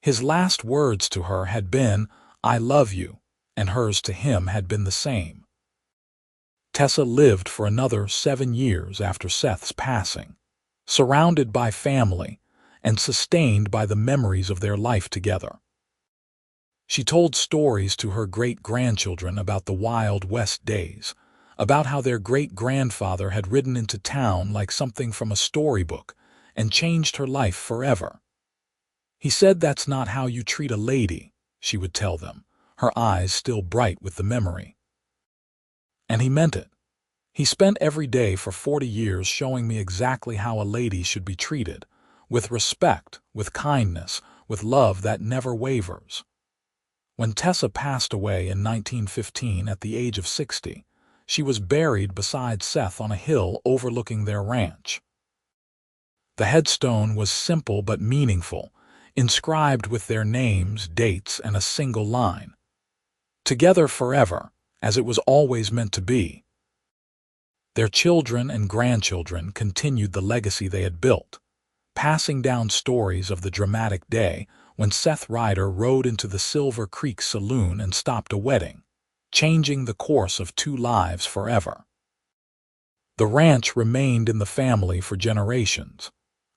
S1: His last words to her had been, "I love you," and hers to him had been the same. Tessa lived for another 7 years after Seth's passing, surrounded by family and sustained by the memories of their life together. She told stories to her great-grandchildren about the Wild West days, about how their great-grandfather had ridden into town like something from a storybook and changed her life forever. "He said that's not how you treat a lady," she would tell them, her eyes still bright with the memory. And he meant it. He spent every day for 40 years showing me exactly how a lady should be treated, with respect, with kindness, with love that never wavers. When Tessa passed away in 1915 at the age of 60, she was buried beside Seth on a hill overlooking their ranch. The headstone was simple but meaningful, inscribed with their names, dates, and a single line. "Together forever, as it was always meant to be." Their children and grandchildren continued the legacy they had built, passing down stories of the dramatic day when Seth Ryder rode into the Silver Creek Saloon and stopped a wedding, changing the course of 2 lives forever. The ranch remained in the family for generations,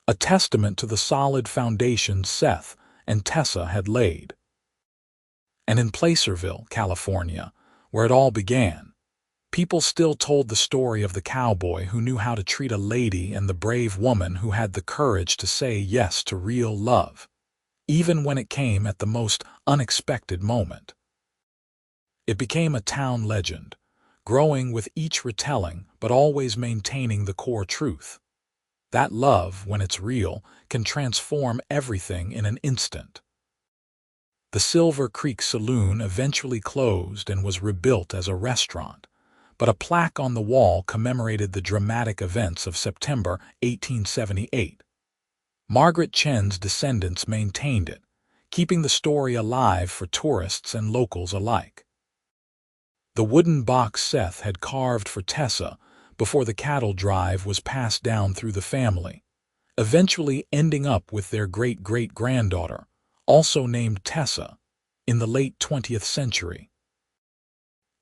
S1: a testament to the solid foundation Seth and Tessa had laid. And in Placerville, California, where it all began, people still told the story of the cowboy who knew how to treat a lady and the brave woman who had the courage to say yes to real love, even when it came at the most unexpected moment. It became a town legend, growing with each retelling but always maintaining the core truth. That love, when it's real, can transform everything in an instant. The Silver Creek Saloon eventually closed and was rebuilt as a restaurant, but a plaque on the wall commemorated the dramatic events of September 1878. Margaret Chen's descendants maintained it, keeping the story alive for tourists and locals alike. The wooden box Seth had carved for Tessa before the cattle drive was passed down through the family, eventually ending up with their great-great-granddaughter, also named Tessa, in the late 20th century.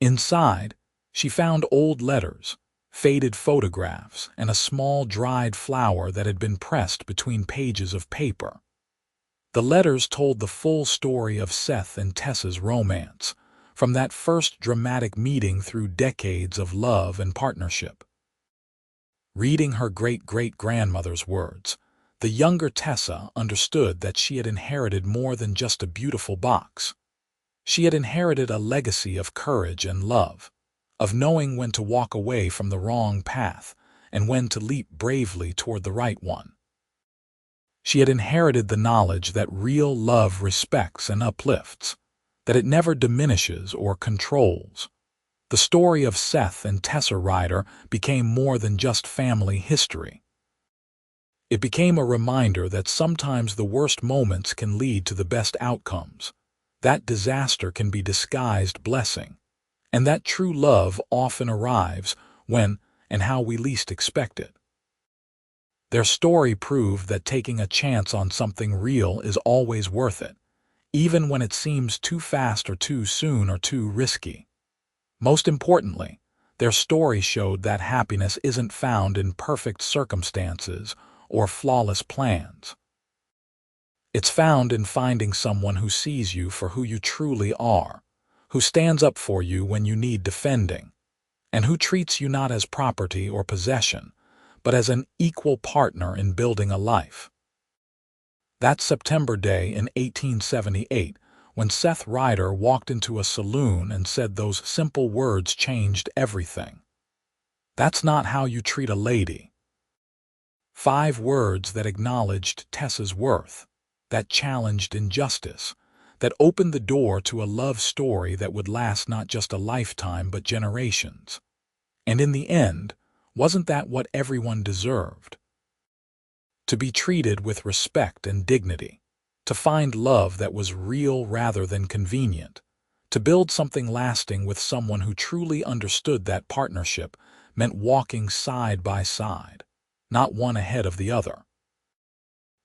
S1: Inside, she found old letters, faded photographs, and a small dried flower that had been pressed between pages of paper. The letters told the full story of Seth and Tessa's romance, from that first dramatic meeting through decades of love and partnership. Reading her great-great-grandmother's words, the younger Tessa understood that she had inherited more than just a beautiful box. She had inherited a legacy of courage and love, of knowing when to walk away from the wrong path and when to leap bravely toward the right one. She had inherited the knowledge that real love respects and uplifts, that it never diminishes or controls. The story of Seth and Tessa Ryder became more than just family history. It became a reminder that sometimes the worst moments can lead to the best outcomes, that disaster can be disguised blessing, and that true love often arrives when and how we least expect it. Their story proved that taking a chance on something real is always worth it, even when it seems too fast or too soon or too risky. Most importantly, their story showed that happiness isn't found in perfect circumstances or flawless plans. It's found in finding someone who sees you for who you truly are, who stands up for you when you need defending, and who treats you not as property or possession, but as an equal partner in building a life. That September day in 1878, when Seth Ryder walked into a saloon and said those simple words, changed everything. "That's not how you treat a lady." 5 words that acknowledged Tessa's worth, that challenged injustice, that opened the door to a love story that would last not just a lifetime but generations. And in the end, wasn't that what everyone deserved? to be treated with respect and dignity, to find love that was real rather than convenient, to build something lasting with someone who truly understood that partnership meant walking side by side, not one ahead of the other.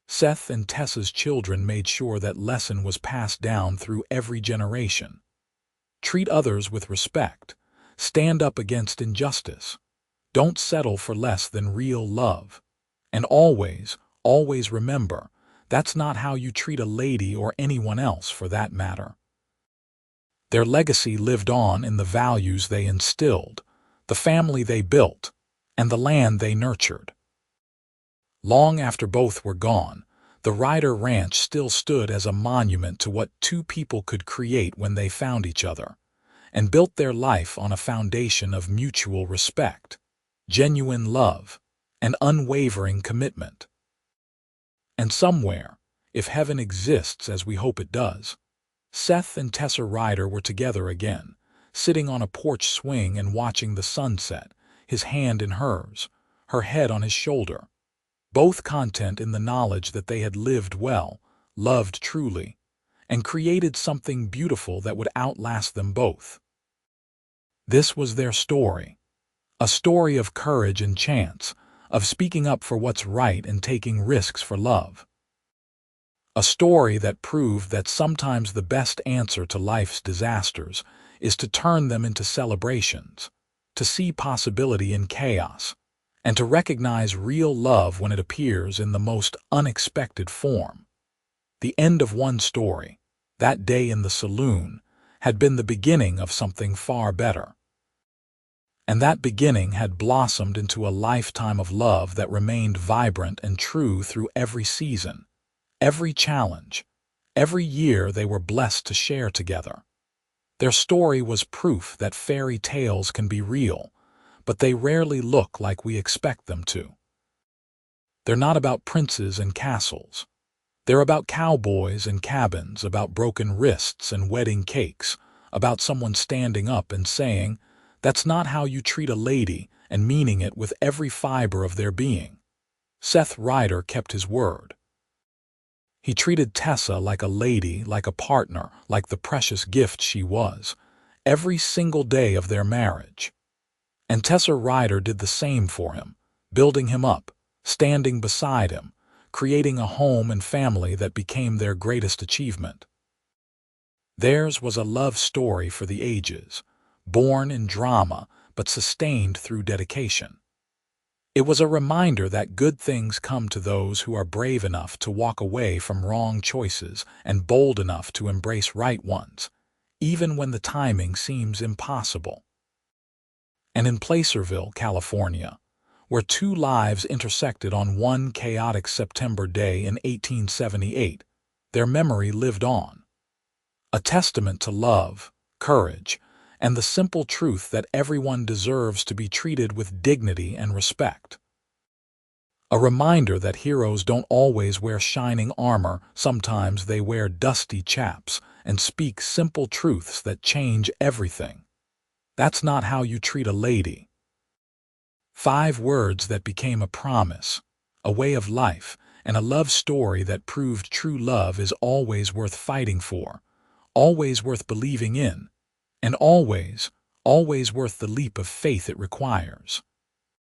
S1: Seth and Tessa's children made sure that lesson was passed down through every generation. Treat others with respect. Stand up against injustice. Don't settle for less than real love. And always, always remember, that's not how you treat a lady or anyone else for that matter. Their legacy lived on in the values they instilled, the family they built, and the land they nurtured. Long after both were gone, the Ryder Ranch still stood as a monument to what two people could create when they found each other, and built their life on a foundation of mutual respect, genuine love, and unwavering commitment. And somewhere, if heaven exists as we hope it does, Seth and Tessa Ryder were together again, sitting on a porch swing and watching the sunset, his hand in hers, her head on his shoulder, both content in the knowledge that they had lived well, loved truly, and created something beautiful that would outlast them both. This was their story, a story of courage and chance, of speaking up for what's right and taking risks for love. A story that proved that sometimes the best answer to life's disasters is to turn them into celebrations, to see possibility in chaos, and to recognize real love when it appears in the most unexpected form. The end of one story, that day in the saloon, had been the beginning of something far better. And that beginning had blossomed into a lifetime of love that remained vibrant and true through every season, every challenge, every year they were blessed to share together. Their story was proof that fairy tales can be real, but they rarely look like we expect them to. They're not about princes and castles. They're about cowboys and cabins, about broken wrists and wedding cakes, about someone standing up and saying, "That's not how you treat a lady," and meaning it with every fiber of their being. Seth Ryder kept his word. He treated Tessa like a lady, like a partner, like the precious gift she was, every single day of their marriage. And Tessa Ryder did the same for him, building him up, standing beside him, creating a home and family that became their greatest achievement. Theirs was a love story for the ages, born in drama but sustained through dedication. It was a reminder that good things come to those who are brave enough to walk away from wrong choices and bold enough to embrace right ones, even when the timing seems impossible. And in Placerville, California, where two lives intersected on one chaotic September day in 1878, their memory lived on. A testament to love, courage, and the simple truth that everyone deserves to be treated with dignity and respect. A reminder that heroes don't always wear shining armor, sometimes they wear dusty chaps and speak simple truths that change everything. That's not how you treat a lady. 5 words that became a promise, a way of life, and a love story that proved true love is always worth fighting for, always worth believing in, and always, always worth the leap of faith it requires.